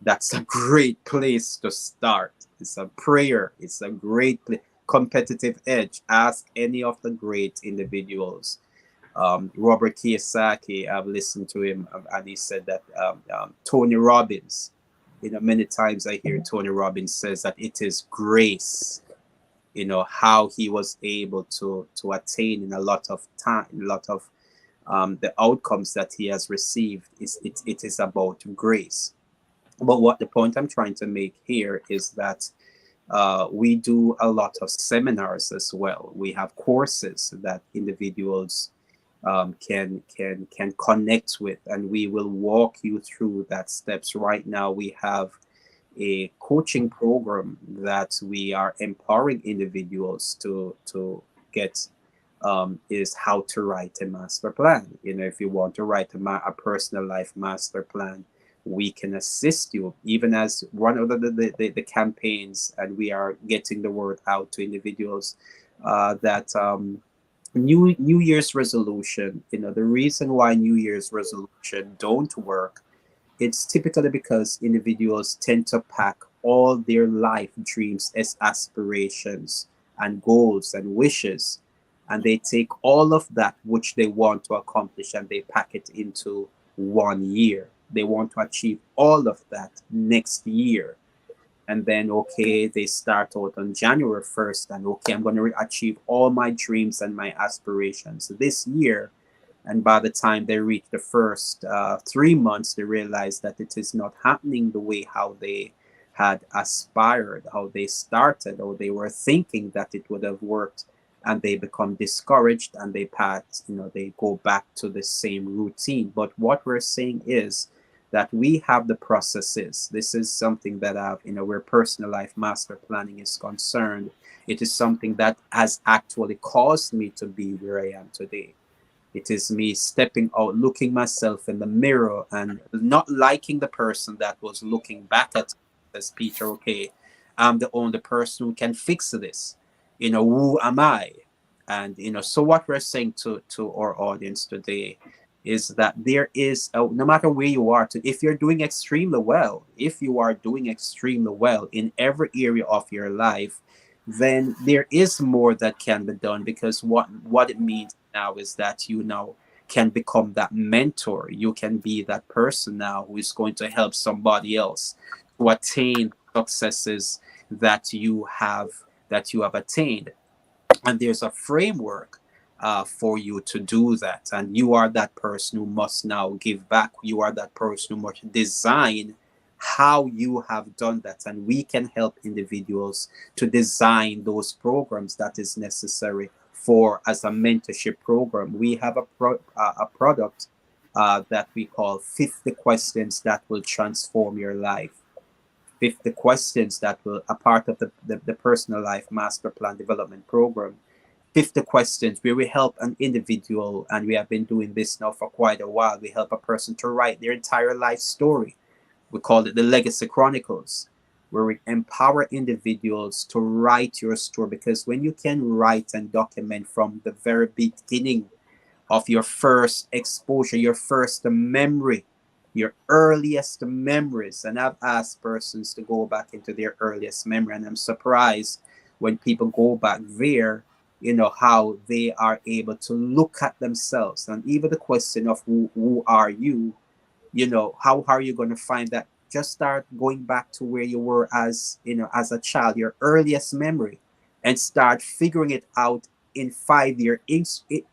that's a great place to start. It's a prayer. It's a great competitive edge. Ask any of the great individuals. Robert Kiyosaki, I've listened to him, and he said that Tony Robbins, many times I hear Tony Robbins says that it is grace, how he was able to attain in a lot of time, a lot of the outcomes that he has received. It is about grace. But what the point I'm trying to make here is that we do a lot of seminars as well. We have courses that individuals can connect with, and we will walk you through that steps. Right now, we have a coaching program that we are empowering individuals to get. Is how to write a master plan. If you want to write a personal life master plan, we can assist you, even as one of the campaigns, and we are getting the word out to individuals that New Year's resolution. The reason why New Year's resolution don't work, it's typically because individuals tend to pack all their life dreams as aspirations and goals and wishes, and they take all of that which they want to accomplish and they pack it into 1 year. They want to achieve all of that next year. And then, okay, they start out on January 1st, and okay, I'm going to achieve all my dreams and my aspirations this year. And by the time they reach the first 3 months, they realize that it is not happening the way how they had aspired, how they started, or they were thinking that it would have worked. And they become discouraged, and they they go back to the same routine. But what we're saying is that we have the processes. This is something that where personal life master planning is concerned. It is something that has actually caused me to be where I am today. It is me stepping out, looking myself in the mirror, and not liking the person that was looking back at me as Peter, okay, I'm the only person who can fix this. Who am I? And, so what we're saying to our audience today is that there is, no matter where you are, if you're doing extremely well, if you are doing extremely well in every area of your life, then there is more that can be done, because what it means now is that you now can become that mentor. You can be that person now who is going to help somebody else to attain successes that you have attained. And there's a framework for you to do that. And you are that person who must now give back. You are that person who must design how you have done that. And we can help individuals to design those programs that is necessary for as a mentorship program. We have a product that we call 50 Questions That Will Transform Your Life. 50 questions that will, a part of the personal life master plan development program. 50 questions where we help an individual, and we have been doing this now for quite a while. We help a person to write their entire life story. We call it the Legacy Chronicles, where we empower individuals to write your story, because when you can write and document from the very beginning of your first exposure, your first memory, your earliest memories. And I've asked persons to go back into their earliest memory, and I'm surprised when people go back there, how they are able to look at themselves. And even the question of who are you, how are you going to find that? Just start going back to where you were as a child, your earliest memory, and start figuring it out in 5-year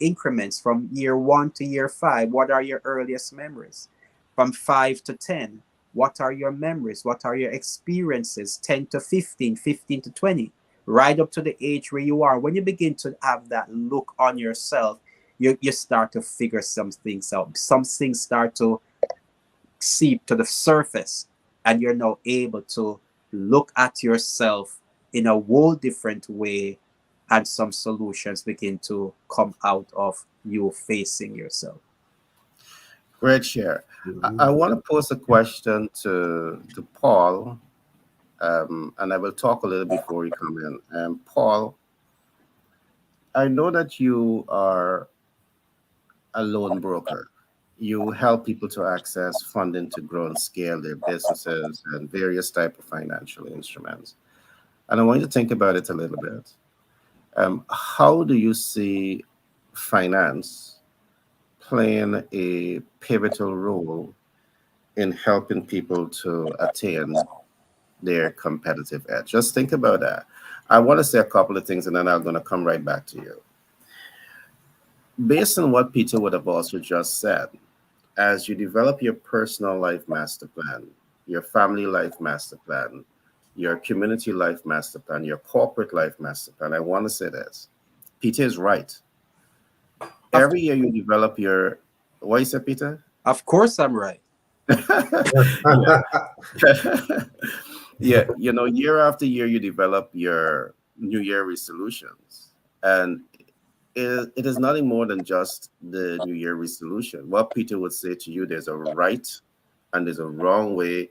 increments from year 1 to year 5. What are your earliest memories? From 5 to 10, what are your memories? What are your experiences? 10 to 15, 15 to 20, right up to the age where you are. When you begin to have that look on yourself, you start to figure some things out. Some things start to seep to the surface, and you're now able to look at yourself in a whole different way, and some solutions begin to come out of you facing yourself. Great share. I want to pose a question to Paul, and I will talk a little before you come in. Paul, I know that you are a loan broker. You help people to access funding to grow and scale their businesses and various type of financial instruments. And I want you to think about it a little bit. How do you see finance playing a pivotal role in helping people to attain their competitive edge? Just think about that. I want to say a couple of things and then I'm going to come right back to you. Based on what Peter would have also just said, as you develop your personal life master plan, your family life master plan, your community life master plan, your corporate life master plan, I want to say this. Peter is right. Every year you develop your, what you said, Peter? Of course, I'm right. Yeah, you know, year after year you develop your New Year resolutions. And it is nothing more than just the New Year resolution. What Peter would say to you, there's a right and there's a wrong way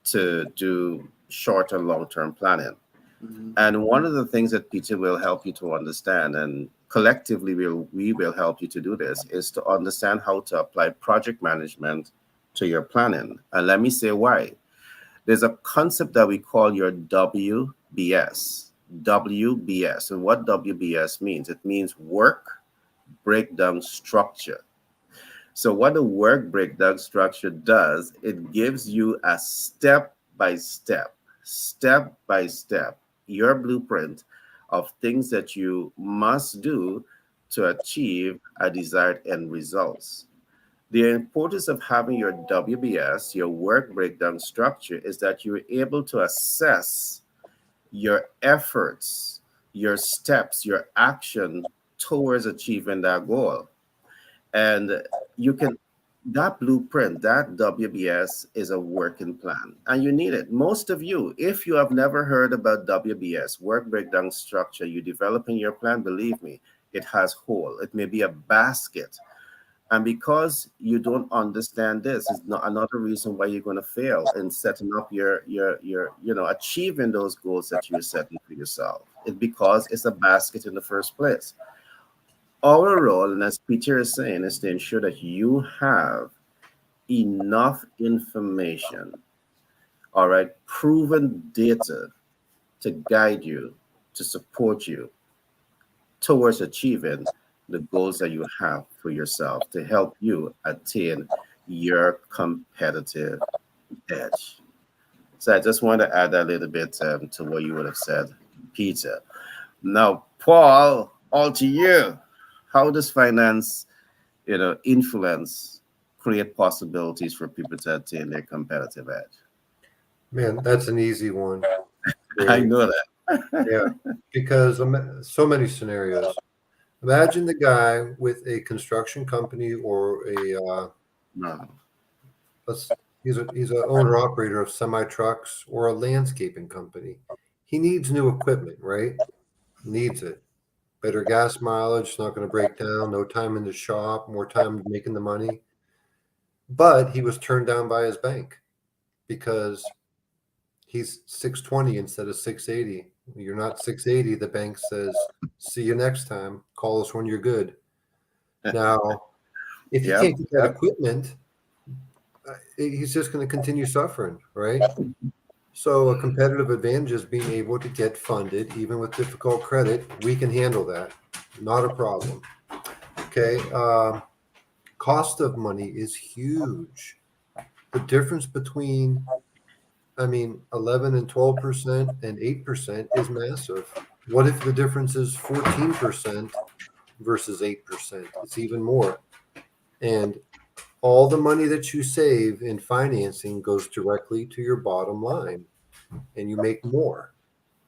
to do short and long-term planning. Mhm. And one of the things that Peter will help you to understand, and collectively we will help you to do this, is to understand how to apply project management to your planning. And let me say why. There's a concept that we call your WBS. WBS. And what WBS means? It means work breakdown structure. So what the work breakdown structure does, it gives you a step by step, your blueprint of things that you must do to achieve a desired end results. The importance of having your WBS, your work breakdown structure, is that you're able to assess your efforts, your steps, your action towards achieving that goal. And you can, that blueprint, that WBS is a working plan and you need it. Most of you, if you have never heard about WBS, work breakdown structure, you developing your plan, believe me, it has hole. It may be a basket. And because you don't understand this, is not another reason why you're going to fail in setting up your achieving those goals that you're setting for yourself. It's because it's a basket in the first place. Our role, and as Peter is saying, is to ensure that you have enough information, all right, proven data to guide you, to support you towards achieving the goals that you have for yourself to help you attain your competitive edge. So I just want to add a little bit to what you would have said, Peter. Now, Paul, all to you. How does finance, influence, create possibilities for people to attain their competitive edge? Man, that's an easy one. I know that. Yeah, because so many scenarios. Imagine the guy with a construction company or No. he's a owner operator of semi trucks or a landscaping company. He needs new equipment, right? Needs it. Better gas mileage, not going to break down, no time in the shop, more time making the money. But he was turned down by his bank because he's 620 instead of 680. You're not 680. The bank says, see you next time. Call us when you're good. Now, if you Yep. can't get that equipment, he's just going to continue suffering, right? So a competitive advantage is being able to get funded, even with difficult credit. We can handle that. Not a problem. Okay. Cost of money is huge. The difference between, 11 and 12% and 8% is massive. What if the difference is 14% versus 8%? It's even more. And all the money that you save in financing goes directly to your bottom line, and you make more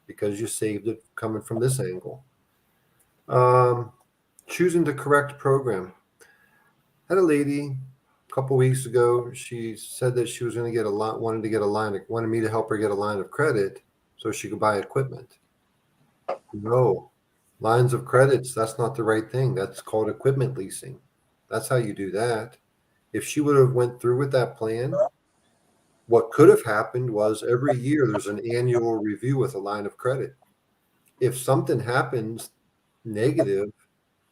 because you saved it coming from this angle. Choosing the correct program. I had a lady couple weeks ago, she said that she was going to get wanted me to help her get a line of credit so she could buy equipment. No, lines of credits, that's not the right thing. That's called equipment leasing. That's how you do that. If she would have went through with that plan, what could have happened was every year there's an annual review with a line of credit. If something happens negative,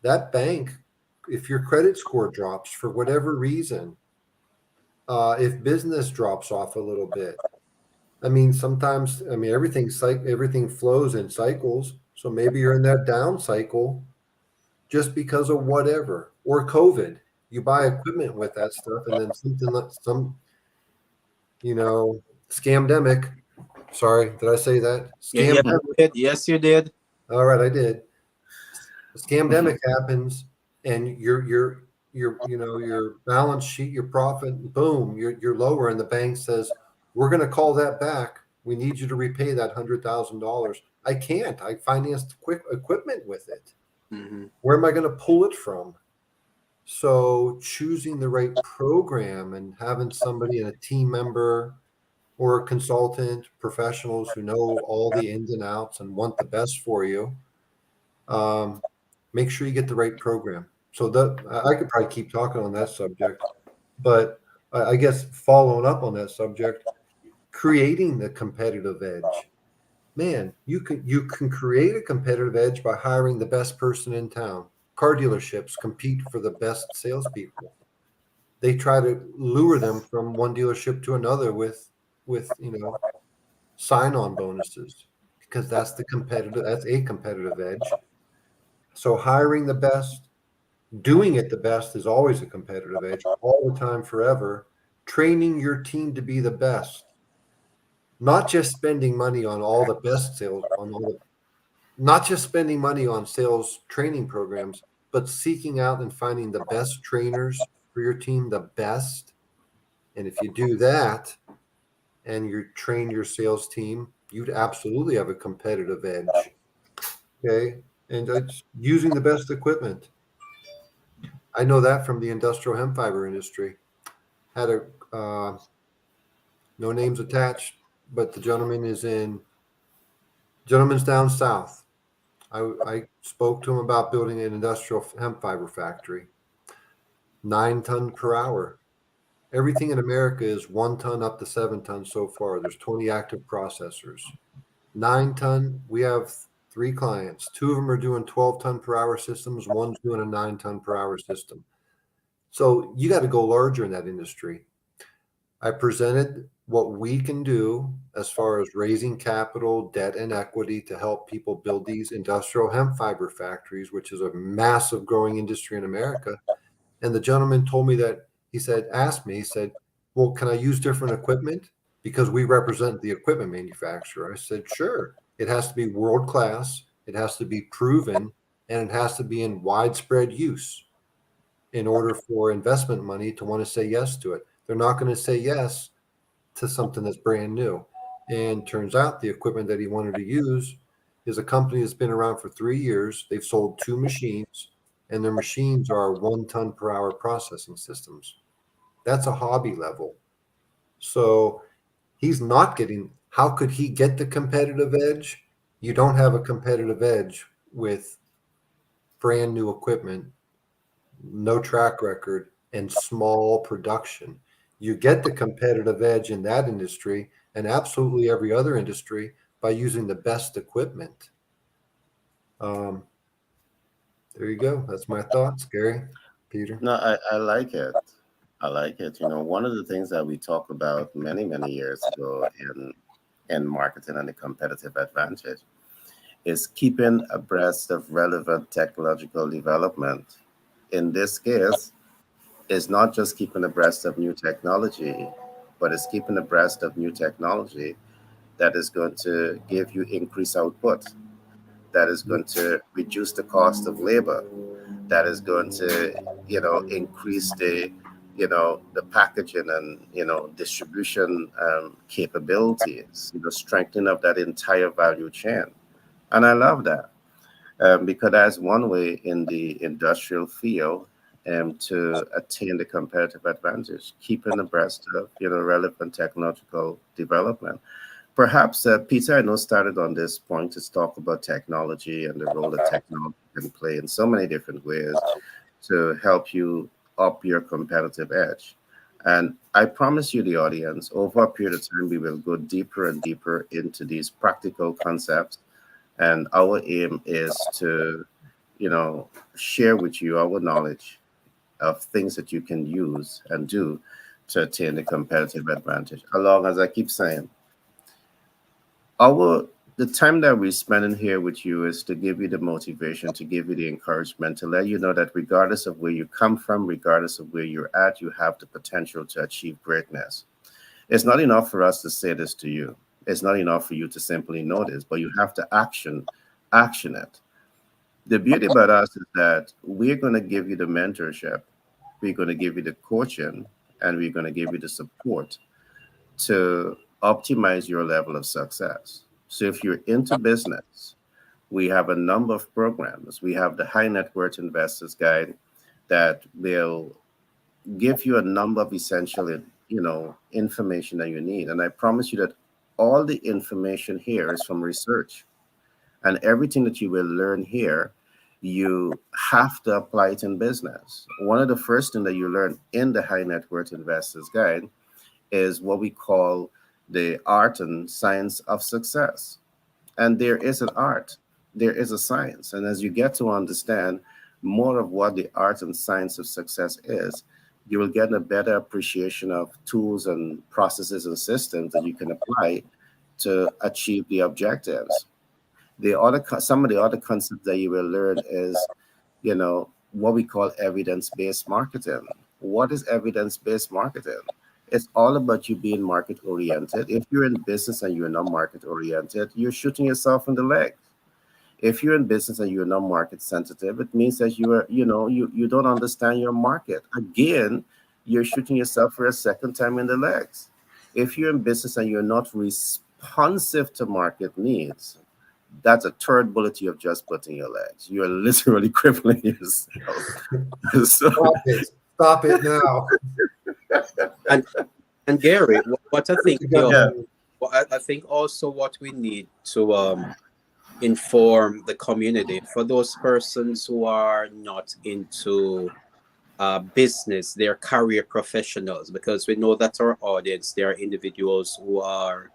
that bank, if your credit score drops for whatever reason, if business drops off a little bit, I mean, sometimes, I mean, everything flows in cycles. So maybe you're in that down cycle just because of whatever, or COVID. You buy equipment with that stuff, and then scamdemic. Sorry, did I say that? Yeah, you did. Yes, you did. All right, I did. Scamdemic happens, and your balance sheet, your profit, boom, you're lower, and the bank says, we're going to call that back. We need you to repay that $100,000. I can't. I financed equipment with it. Mm-hmm. Where am I going to pull it from? So choosing the right program and having somebody, a team member or a consultant, professionals who know all the ins and outs and want the best for you, make sure you get the right program. So I could probably keep talking on that subject, but I guess following up on that subject, creating the competitive edge. Man, you can create a competitive edge by hiring the best person in town. Car dealerships compete for the best salespeople. They try to lure them from one dealership to another with sign-on bonuses, because that's a competitive edge. So hiring the best, doing it the best is always a competitive edge, all the time, forever. Training your team to be the best. Not just spending money on all the best sales, not just spending money on sales training programs, but seeking out and finding the best trainers for your team, the best. And if you do that and you train your sales team, you'd absolutely have a competitive edge. Okay. And it's using the best equipment. I know that from the industrial hemp fiber industry. Had no names attached, but the gentleman's down south. I spoke to him about building an industrial hemp fiber factory. 9 ton per hour. Everything in America is 1 ton up to 7 tons so far. There's 20 active processors. 9 ton, we have 3 clients. 2 of them are doing 12 ton per hour systems. One's doing a 9 ton per hour system. So you got to go larger in that industry. I presented what we can do as far as raising capital, debt, and equity to help people build these industrial hemp fiber factories, which is a massive growing industry in America. And the gentleman told me that he said, well, can I use different equipment? Because we represent the equipment manufacturer. I said, sure. It has to be world-class. It has to be proven, and it has to be in widespread use in order for investment money to want to say yes to it. They're not going to say yes to something that's brand new. And turns out the equipment that he wanted to use is a company that's been around for 3 years. They've sold 2 machines, and their machines are 1 ton per hour processing systems. That's a hobby level. So he's not getting, how could he get the competitive edge? You don't have a competitive edge with brand new equipment, no track record, and small production. You get the competitive edge in that industry and absolutely every other industry by using the best equipment. There you go. That's my thoughts, Gary, Peter. No, I like it. I like it. One of the things that we talked about many, many years ago in marketing and the competitive advantage is keeping abreast of relevant technological development. In this case, it's not just keeping abreast of new technology, but it's keeping abreast of new technology that is going to give you increased output, that is going to reduce the cost of labor, that is going to, increase the packaging and, distribution capabilities, strengthening of that entire value chain. And I love that because that's one way in the industrial field to attain the competitive advantage, keeping abreast of relevant technological development. Perhaps Peter, I know, started on this point to talk about technology and the role that technology can play in so many different ways to help you up your competitive edge. And I promise you, the audience, over a period of time, we will go deeper and deeper into these practical concepts. And our aim is to, share with you our knowledge of things that you can use and do to attain a competitive advantage. Along, as I keep saying, the time that we're spending here with you is to give you the motivation, to give you the encouragement, to let you know that regardless of where you come from, regardless of where you're at, you have the potential to achieve greatness. It's not enough for us to say this to you. It's not enough for you to simply know this, but you have to action it. The beauty about us is that we're going to give you the mentorship, we're going to give you the coaching, and we're going to give you the support to optimize your level of success. So if you're into business, we have a number of programs. We have the High Net Worth Investors Guide that will give you a number of essential, information that you need. And I promise you that all the information here is from research. And everything that you will learn here, you have to apply it in business. One of the first things that you learn in the High Net Worth Investors Guide is what we call the art and science of success. And there is an art, there is a science. And as you get to understand more of what the art and science of success is, you will get a better appreciation of tools and processes and systems that you can apply to achieve the objectives. Some of the other concepts that you will learn is, what we call evidence-based marketing. What is evidence-based marketing? It's all about you being market-oriented. If you're in business and you're not market-oriented, you're shooting yourself in the leg. If you're in business and you're not market-sensitive, it means that you don't understand your market. Again, you're shooting yourself for a second time in the legs. If you're in business and you're not responsive to market needs, that's a third bullet you have just put in your legs. You're literally crippling yourself. Stop it now. And Gary, what I think, I think also what we need to inform the community, for those persons who are not into business, they're career professionals, because we know that our audience, there are individuals who are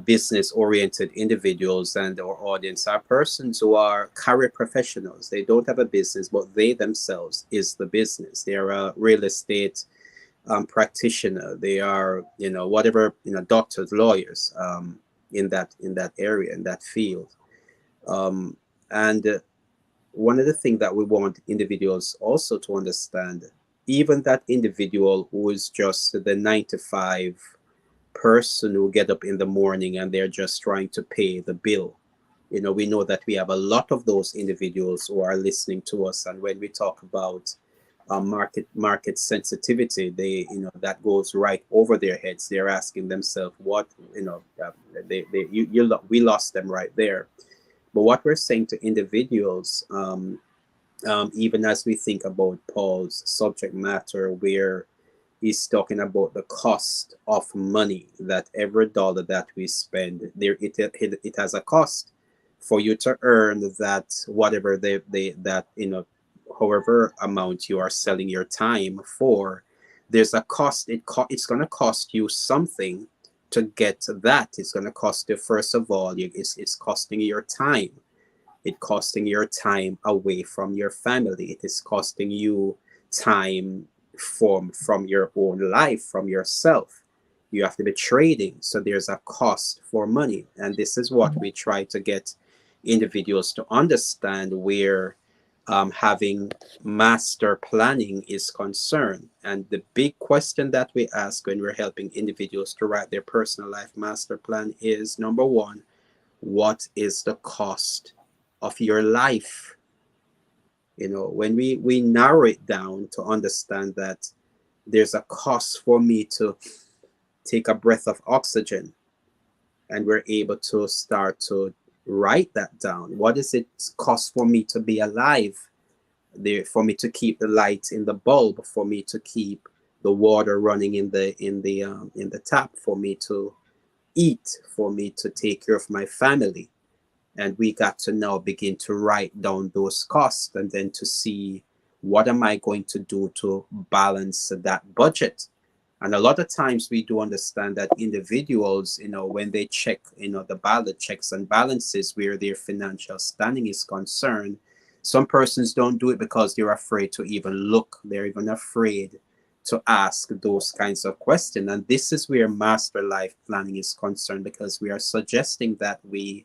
business-oriented individuals, and our audience are persons who are career professionals. They don't have a business, but they themselves is the business. They're a real estate practitioner. They are, whatever, doctors, lawyers, in that area, in that field. And one of the things that we want individuals also to understand, even that individual who is just the 9-to-5 person who get up in the morning and they're just trying to pay the bill. We know that we have a lot of those individuals who are listening to us. And when we talk about market sensitivity, that goes right over their heads. They're asking themselves, what, we lost them right there. But what we're saying to individuals, even as we think about Paul's subject matter, where he's talking about the cost of money, that every dollar that we spend, it has a cost for you to earn that, whatever however amount you are selling your time for. There's a cost. It's going to cost you something to get that. It's going to cost you, first of all, it's costing your time. It's costing your time away from your family. It is costing you time from your own life, from yourself. You have to be trading. So there's a cost for money. And this is what we try to get individuals to understand, where having master planning is concerned. And the big question that we ask when we're helping individuals to write their personal life master plan is, number one, what is the cost of your life? When we narrow it down to understand that there's a cost for me to take a breath of oxygen, and we're able to start to write that down. What does it cost for me to be alive? there for me to keep the light in the bulb, for me to keep the water running in the tap, for me to eat, for me to take care of my family. And we got to now begin to write down those costs, and then to see what am I going to do to balance that budget. And a lot of times we do understand that individuals, when they check, the ballot checks and balances where their financial standing is concerned, some persons don't do it because they're afraid to even look. They're even afraid to ask those kinds of questions. And this is where master life planning is concerned, because we are suggesting that we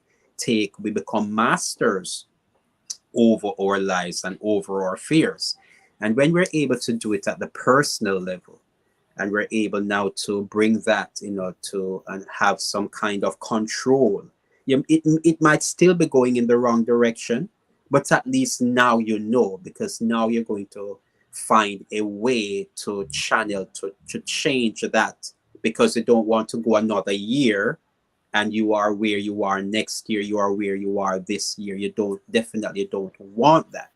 become masters over our lives and over our fears. And when we're able to do it at the personal level, and we're able now to bring that, to and have some kind of control. It might still be going in the wrong direction, but at least now because now you're going to find a way to channel, to change that, because you don't want to go another year and you are where you are next year, you are where you are this year. You definitely don't want that.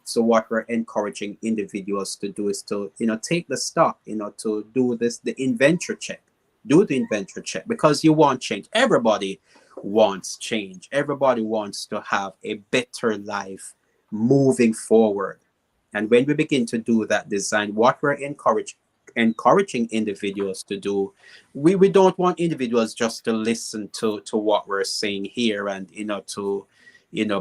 So what we're encouraging individuals to do is to, take the stock, to do the inventory check. Do the inventory check, because you want change. Everybody wants change. Everybody wants to have a better life moving forward. And when we begin to do that design, what we're encouraging individuals to do, we don't want individuals just to listen to what we're saying here and, to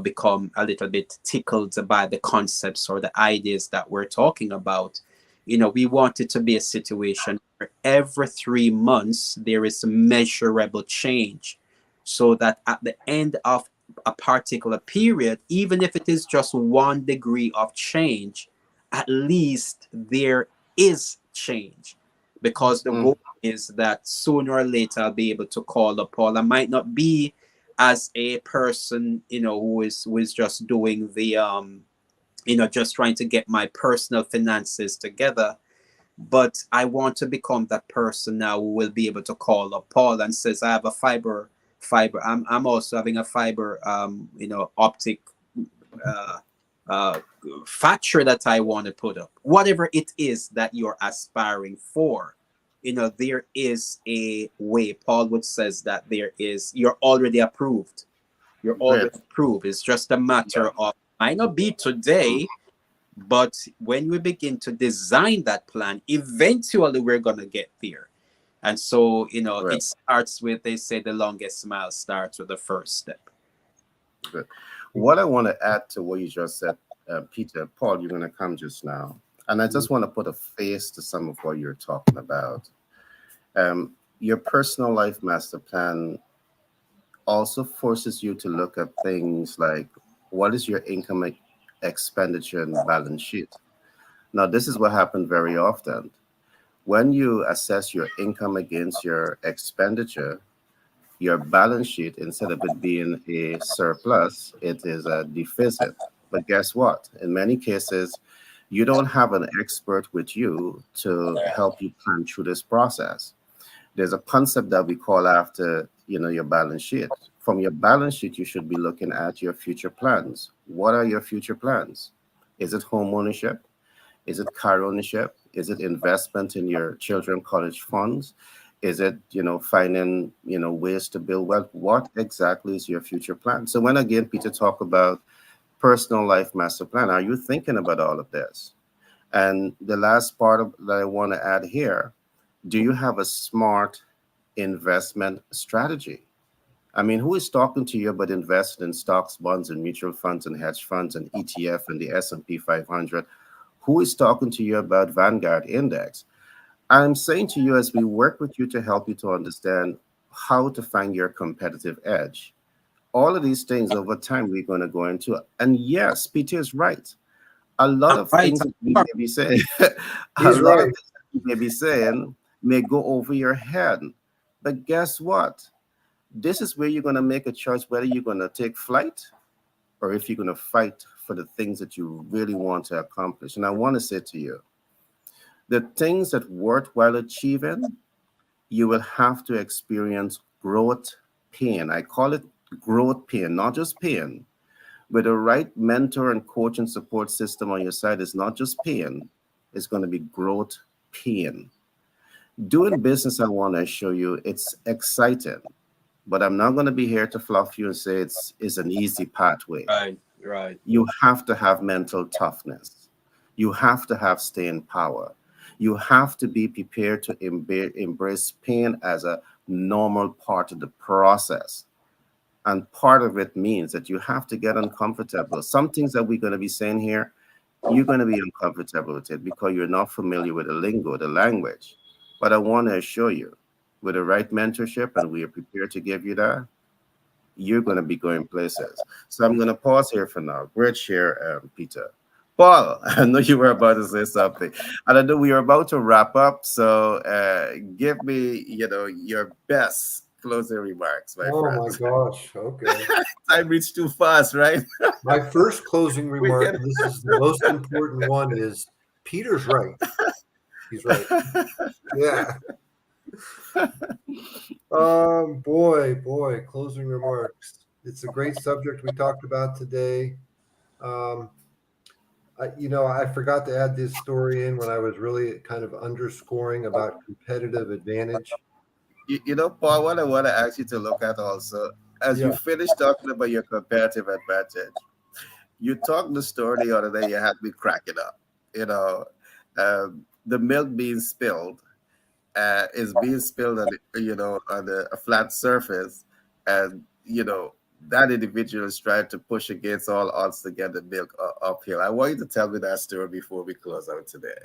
become a little bit tickled by the concepts or the ideas that we're talking about. We want it to be a situation where every 3 months there is a measurable change, so that at the end of a particular period, even if it is just 1 degree of change, at least there is change. Because the goal is that sooner or later I'll be able to call up Paul. I might not be as a person, who is just doing the, just trying to get my personal finances together. But I want to become that person now who will be able to call up Paul and says, I have a fiber. I'm also having a fiber, optic factory that I want to put up. Whatever it is that you're aspiring for, there is a way. Paul would says that you're already approved. You're already approved. It's just a matter of, might not be today, but when we begin to design that plan, eventually we're going to get there. And so, it starts with, they say the longest mile starts with the first step. Good. What I want to add to what you just said, Peter, Paul, you're going to come just now. And I just want to put a face to some of what you're talking about. Your personal life master plan also forces you to look at things like, what is your income, expenditure, and balance sheet? Now, this is what happens very often. When you assess your income against your expenditure, your balance sheet, instead of it being a surplus, it is a deficit. But guess what? In many cases, you don't have an expert with you to help you plan through this process. There's a concept that we call after, your balance sheet. From your balance sheet, you should be looking at your future plans. What are your future plans? Is it home ownership? Is it car ownership? Is it investment in your children's college funds? Is it, finding, ways to build wealth? What exactly is your future plan? So when, again, Peter talk about personal life master plan, are you thinking about all of this? And the last part that I want to add here, do you have a smart investment strategy? I mean, who is talking to you about investing in stocks, bonds, and mutual funds, and hedge funds, and ETF, and the S&P 500? Who is talking to you about Vanguard Index? I'm saying to you, as we work with you to help you to understand how to find your competitive edge, all of these things over time we're going to go into. And yes, Peter is right. A lot of things that we may be saying, of things that you may be saying may go over your head. But guess what? This is where you're going to make a choice whether you're going to take flight or if you're going to fight for the things that you really want to accomplish. And I want to say to you, the things that worthwhile achieving, you will have to experience growth pain. I call it growth pain, not just pain. With the right mentor and coach and support system on your side, it's not just pain, it's going to be growth pain. Doing business, I want to show you, it's exciting, but I'm not going to be here to fluff you and say it's an easy pathway. Right, right. You have to have mental toughness. You have to have staying power. You have to be prepared to embrace pain as a normal part of the process. And part of it means that you have to get uncomfortable. Some things that we're going to be saying here, you're going to be uncomfortable with it because you're not familiar with the lingo, the language. But I want to assure you, with the right mentorship, and we are prepared to give you that, you're going to be going places. So I'm going to pause here for now. Great share, Peter. Paul, I know you were about to say something, and I know we are about to wrap up. So give me, your best closing remarks, my friend. Oh my gosh. Okay. Time reached too fast, right? My first closing remark, and this is the most important one, is Peter's right. He's right. Yeah. Boy, closing remarks. It's a great subject we talked about today. I forgot to add this story in when I was really kind of underscoring about competitive advantage. Paul, what I want to ask you to look at also, as you finish talking about your competitive advantage, you talked the story the other day, you had me cracking up. The milk being spilled is being spilled on a flat surface, and that individual is trying to push against all odds to get the milk uphill. I want you to tell me that story before we close out today.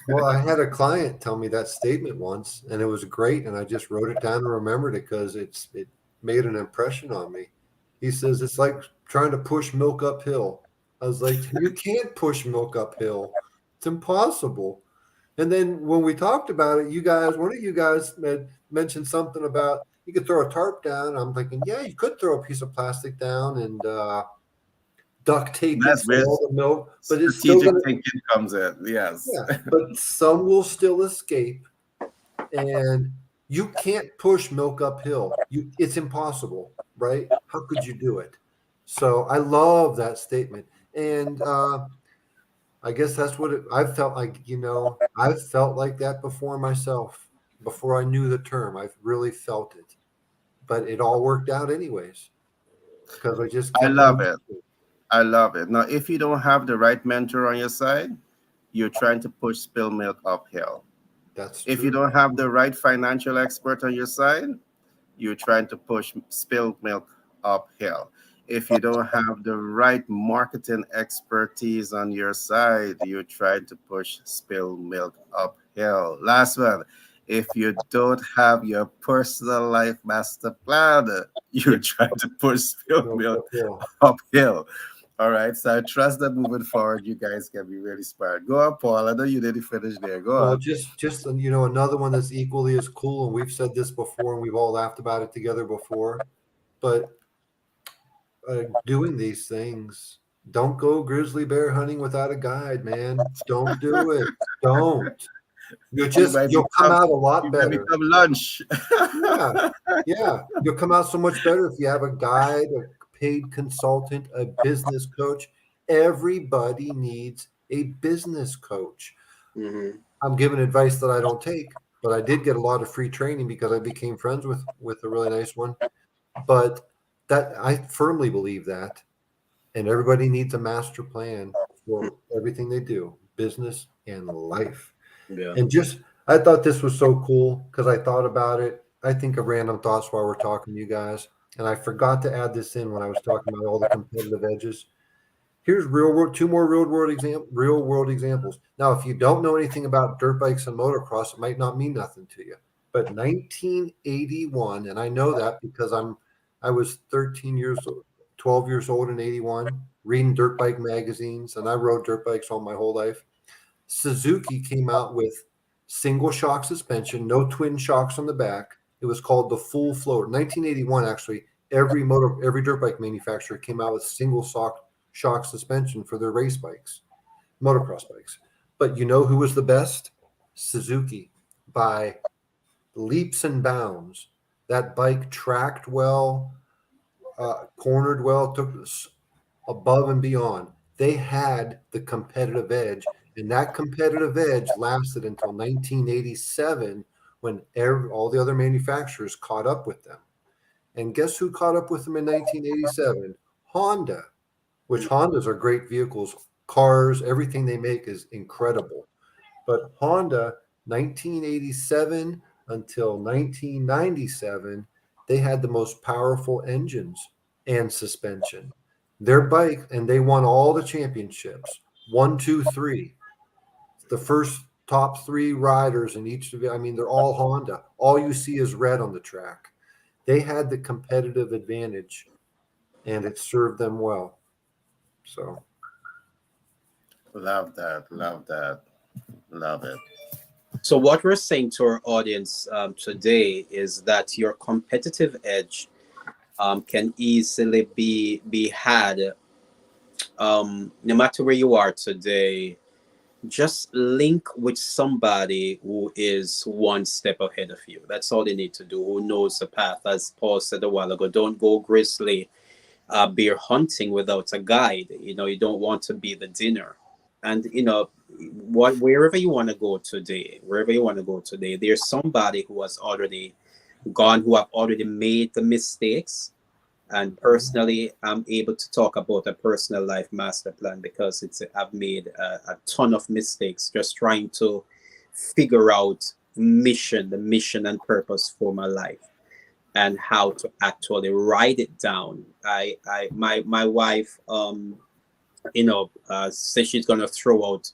Well, I had a client tell me that statement once, and it was great, and I just wrote it down and remembered it because it made an impression on me. He says it's like trying to push milk uphill. I was like, you can't push milk uphill. It's impossible. And then when we talked about it, one of you guys had mentioned something about you could throw a tarp down. I'm thinking, yeah, you could throw a piece of plastic down and duct tape it for all the milk, but it's still strategic thinking comes in. Yes. Yeah, but some will still escape, and you can't push milk uphill. It's impossible, right? How could you do it? So I love that statement, and I guess that's what I felt like. I've felt like that before myself. Before I knew the term, I've really felt it, but it all worked out anyways because I just. I love it. I love it. Now, if you don't have the right mentor on your side, you're trying to push spill milk uphill. That's if true. you don't have the right financial expert on your side, you're trying to push spill milk uphill. If you don't have the right marketing expertise on your side, you're trying to push spill milk uphill. Last one. If you don't have your personal life master plan, you're trying to push spill milk uphill. All right. So I trust that moving forward, you guys can be really smart. Go on, Paul. I know you didn't finish there. Go on. Just another one that's equally as cool, and we've said this before, and we've all laughed about it together before. But doing these things, don't go grizzly bear hunting without a guide, man. Don't do it. Don't. You'll come out a lot better. You become lunch. Yeah. You'll come out so much better if you have a guide, a paid consultant, a business coach. Everybody needs a business coach. Mm-hmm. I'm giving advice that I don't take, but I did get a lot of free training because I became friends with a really nice one. But that I firmly believe that, and everybody needs a master plan for everything they do, business and life. Yeah. And I thought this was so cool because I thought about it. I think of random thoughts while we're talking to you guys. And I forgot to add this in when I was talking about all the competitive edges. Here's two more real world examples. Now, if you don't know anything about dirt bikes and motocross, it might not mean nothing to you. But 1981, and I know that because I was 12 years old in 81, reading dirt bike magazines, and I rode dirt bikes all my whole life. Suzuki came out with single shock suspension, no twin shocks on the back. It was called the Full Float. 1981, actually, every dirt bike manufacturer came out with single shock suspension for their race bikes, motocross bikes. But you know who was the best? Suzuki, by leaps and bounds. That bike tracked well, cornered well, took above and beyond. They had the competitive edge, and that competitive edge lasted until 1987 when all the other manufacturers caught up with them. And guess who caught up with them in 1987? Honda, which Hondas are great vehicles, cars, everything they make is incredible. But Honda, 1987 until 1997, they had the most powerful engines and suspension. Their bike, and they won all the championships, 1, 2, 3. The first top 3 riders in each of it. I mean, they're all Honda. All you see is red on the track. They had the competitive advantage, and it served them well. So, Love that. Love it. So what we're saying to our audience today is that your competitive edge can easily be had no matter where you are today. Just link with somebody who is one step ahead of you. That's all you need to do, who knows the path. As Paul said a while ago, don't go grizzly bear hunting without a guide. You know, you don't want to be the dinner. And you know, wherever you want to go today, there's somebody who has already gone, who have already made the mistakes. And personally, I'm able to talk about a personal life master plan because I've made a ton of mistakes just trying to figure out the mission and purpose for my life, and how to actually write it down. My wife, says she's gonna throw out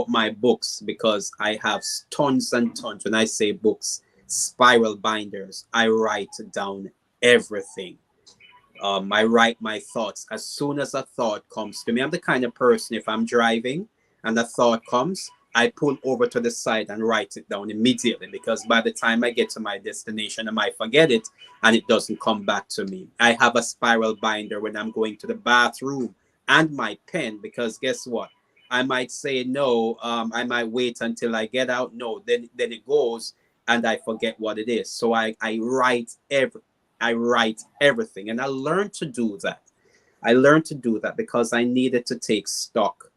my books because I have tons and tons. When I say books, spiral binders, I write down everything. I write my thoughts as soon as a thought comes to me. I'm the kind of person, if I'm driving and a thought comes, I pull over to the side and write it down immediately, because by the time I get to my destination, I might forget it and it doesn't come back to me. I have a spiral binder when I'm going to the bathroom, and my pen, because guess what? I might say no, I might wait until I get out. No, then it goes and I forget what it is. So I write everything, and I learned to do that. Because I needed to take stock,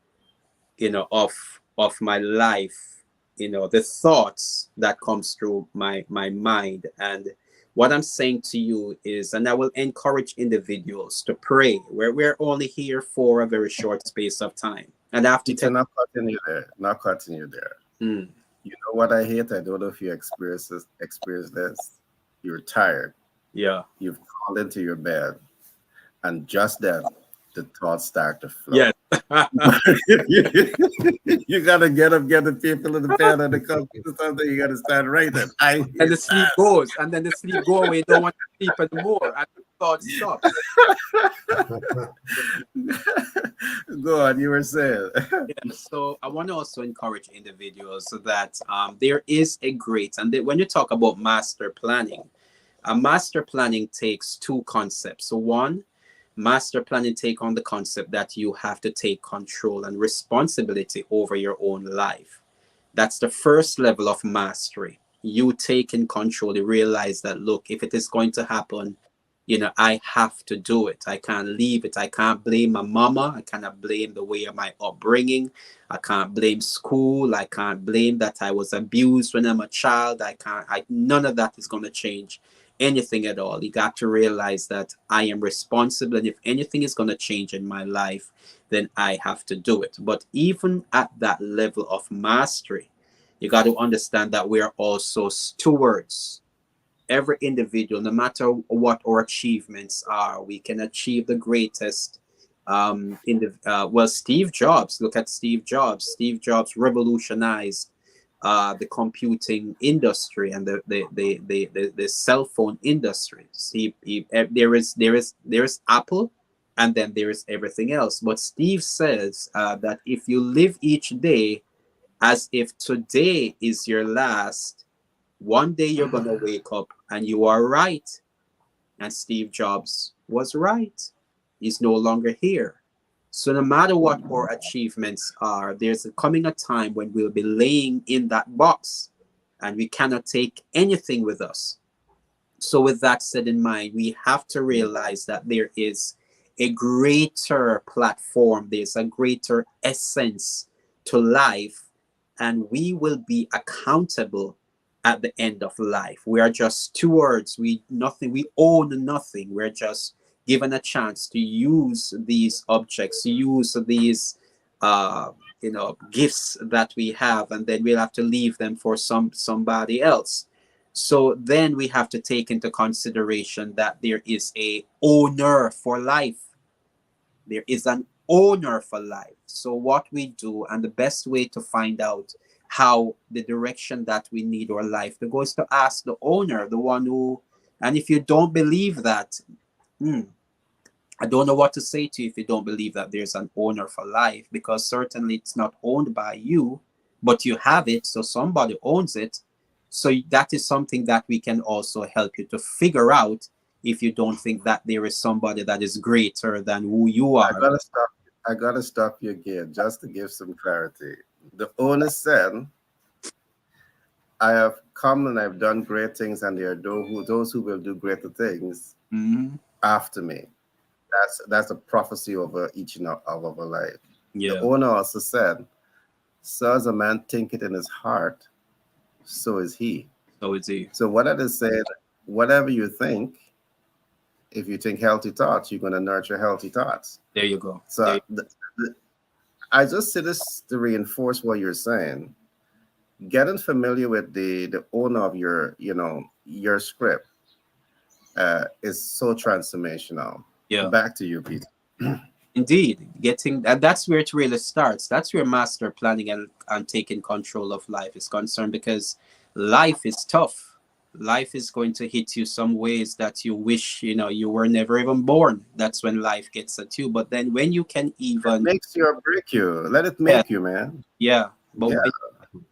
of my life, the thoughts that comes through my mind. And what I'm saying to you is, and I will encourage individuals to pray. We're only here for a very short space of time, and after Not cutting you there. Mm. You know what I hate? I don't know if you experience this. You're tired. Yeah. You've crawled into your bed, and just then the thoughts start to flow. Yes. You gotta get up, get the people in the pen and the computer, something. You gotta start writing. And the sleep goes, and then the sleep go away. You don't want to sleep anymore, and the thoughts stop. Go on, you were saying. Yeah, so I want to also encourage individuals that there is a great, and when you talk about master planning takes 2 concepts. So one, master planning take on the concept that you have to take control and responsibility over your own life. That's the first level of mastery. You taking control, you realize that, look, if it is going to happen, I have to do it. I can't leave it. I can't blame my mama. I cannot blame the way of my upbringing. I can't blame school. I can't blame that I was abused when I'm a child. None of that is going to change anything at all. You got to realize that I am responsible, and if anything is going to change in my life, then I have to do it. But even at that level of mastery, you got to understand that we are also stewards. Every individual, no matter what our achievements are, we can achieve the greatest. Steve Jobs, look at Steve Jobs. Steve Jobs revolutionized the computing industry and the cell phone industry. There is Apple, and then there is everything else. But Steve says that if you live each day as if today is your last, one day you're gonna wake up and you are right. And Steve Jobs was right. He's no longer here. So no matter what our achievements are, there's coming a time when we'll be laying in that box and we cannot take anything with us. So with that said in mind, we have to realize that there is a greater platform, there's a greater essence to life, and we will be accountable at the end of life. We are just stewards. We own nothing. We're just given a chance to use these objects, use these gifts that we have, and then we'll have to leave them for somebody else. So then we have to take into consideration that there is a owner for life. There is an owner for life. So what we do, and the best way to find out how the direction that we need our life to go, is to ask the owner, the one who, and if you don't believe that, I don't know what to say to you if you don't believe that there's an owner for life, because certainly it's not owned by you, but you have it, so somebody owns it. So that is something that we can also help you to figure out, if you don't think that there is somebody that is greater than who you are. I gotta stop you again just to give some clarity. The owner said, I have come and I've done great things, and there are those who will do greater things after me. That's a prophecy over each and all of our life. Yeah. The owner also said, so as a man thinketh in his heart, so is he. So is he. So what I just said, whatever you think, if you think healthy thoughts, you're going to nurture healthy thoughts. There you go. So I just say this to reinforce what you're saying. Getting familiar with the owner of your script is so transformational. Yeah. Back to you, Peter. Indeed, that's where it really starts. That's where master planning and taking control of life is concerned, because life is tough. Life is going to hit you some ways that you wish you were never even born. That's when life gets at you. But then when you can even, it makes you or break you. Let it make you, man. Yeah, but when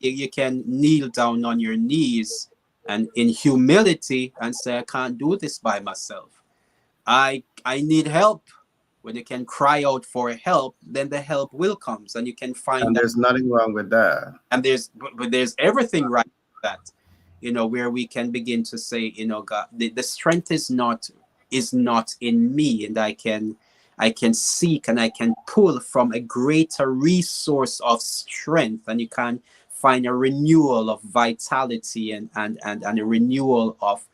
you can kneel down on your knees and in humility and say, I can't do this by myself. I need help. When you can cry out for help, then the help will come, and you can find. And there's nothing wrong with that. And there's everything right with that. Where we can begin to say, God, the strength is not in me, and I can seek and I can pull from a greater resource of strength, and you can find a renewal of vitality and a renewal of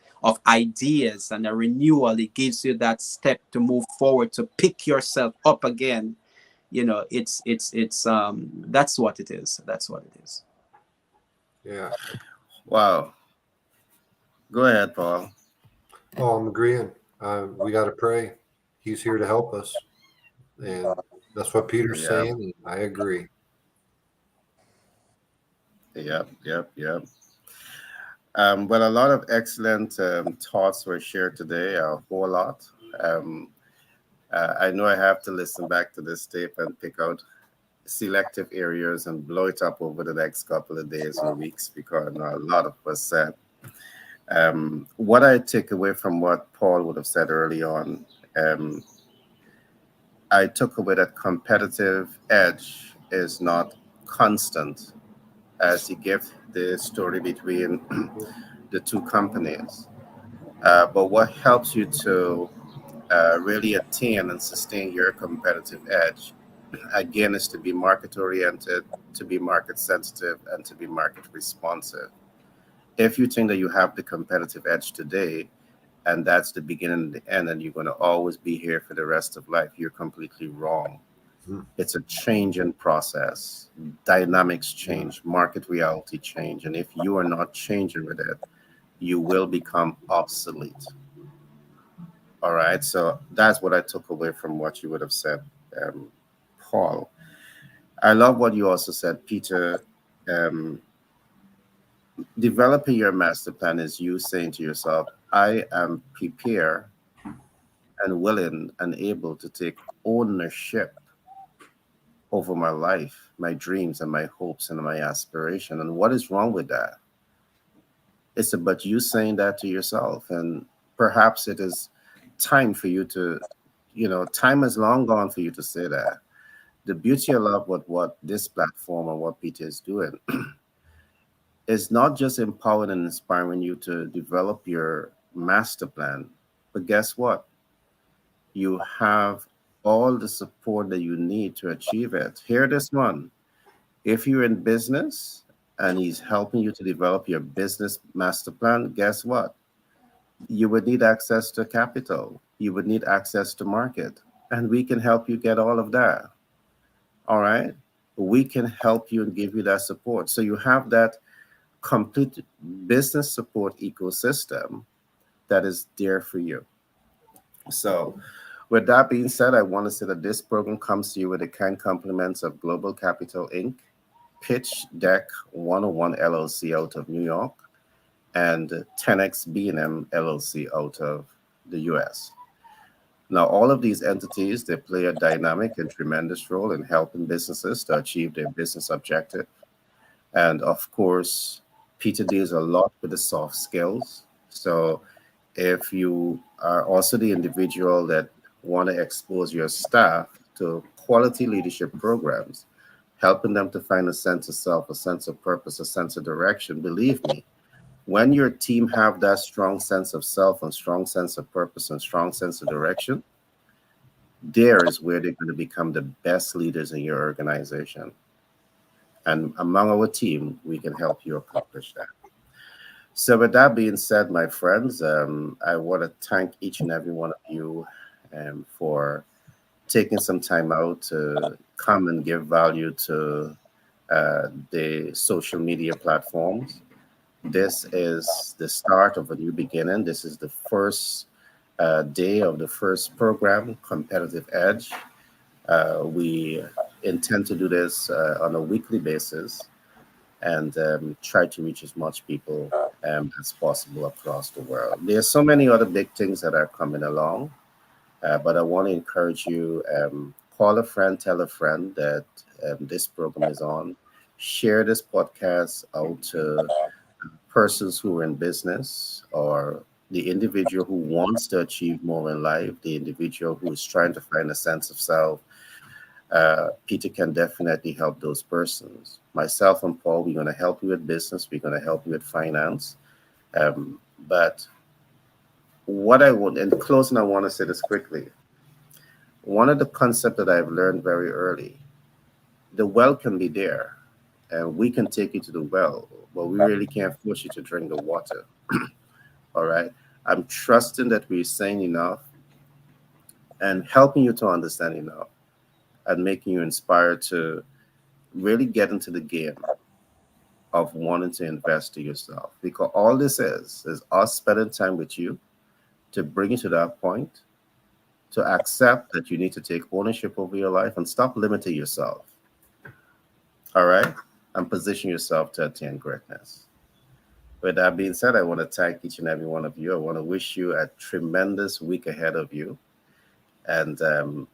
ideas, and a renewal. It gives you that step to move forward, to pick yourself up again. It's that's what it is. That's what it is. Yeah. Wow. Go ahead, Paul. Oh, I'm agreeing. We got to pray. He's here to help us. And that's what Peter's saying. And I agree. Yep. Well, a lot of excellent thoughts were shared today, a whole lot. I know I have to listen back to this tape and pick out selective areas and blow it up over the next couple of days or weeks, because a lot of was said. What I take away from what Paul would have said early on, I took away that competitive edge is not constant, as he gave the story between the two companies. But what helps you to really attain and sustain your competitive edge, again, is to be market oriented, to be market sensitive, and to be market responsive. If you think that you have the competitive edge today, and that's the beginning and the end, and you're going to always be here for the rest of life, you're completely wrong. It's a changing process. Dynamics change, market reality change. And if you are not changing with it, you will become obsolete. All right. So that's what I took away from what you would have said, Paul. I love what you also said, Peter. Developing your master plan is you saying to yourself, I am prepared and willing and able to take ownership over my life, my dreams and my hopes and my aspiration. And what is wrong with that? It's about you saying that to yourself. And perhaps it is time for you to, time has long gone for you to say that. The beauty I love what this platform and what Peter is doing is not just empowering and inspiring you to develop your master plan, but guess what? You have all the support that you need to achieve it. Hear this one. If you're in business and he's helping you to develop your business master plan, guess what? You would need access to capital. You would need access to market. And we can help you get all of that. All right. We can help you and give you that support. So you have that complete business support ecosystem that is there for you. So, with that being said, I want to say that this program comes to you with the kind compliments of Global Capital Inc., Pitch Deck 101 LLC out of New York, and 10X B&M LLC out of the US. Now, all of these entities, they play a dynamic and tremendous role in helping businesses to achieve their business objective. And of course, Peter deals a lot with the soft skills. So if you are also the individual that want to expose your staff to quality leadership programs, helping them to find a sense of self, a sense of purpose, a sense of direction, believe me, when your team have that strong sense of self and strong sense of purpose and strong sense of direction, there is where they're going to become the best leaders in your organization. And among our team, we can help you accomplish that. So with that being said, my friends, I want to thank each and every one of you for taking some time out to come and give value to the social media platforms. This is the start of a new beginning. This is the first day of the first program, Competitive Edge. We intend to do this on a weekly basis and try to reach as much people as possible across the world. There's so many other big things that are coming along, but I want to encourage you, call a friend, tell a friend that this program is on. Share this podcast out to persons who are in business or the individual who wants to achieve more in life, the individual who is trying to find a sense of self. Peter can definitely help those persons. Myself and Paul, we're going to help you with business. We're going to help you with finance. But what I would, in closing, I want to say this quickly. One of the concepts that I've learned very early, the well can be there, and we can take you to the well, but we really can't force you to drink the water. All right. I'm trusting that we're saying enough and helping you to understand enough and making you inspired to really get into the game of wanting to invest to yourself. Because all this is us spending time with you to bring you to that point, to accept that you need to take ownership over your life and stop limiting yourself. All right? And position yourself to attain greatness. With that being said, I want to thank each and every one of you. I want to wish you a tremendous week ahead of you. And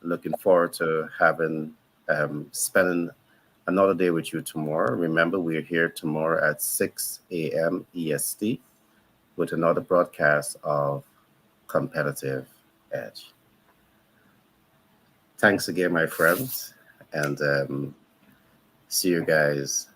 looking forward to having spending another day with you tomorrow. Remember, we're here tomorrow at 6 a.m. EST with another broadcast of Competitive Edge. Thanks again, my friends, and see you guys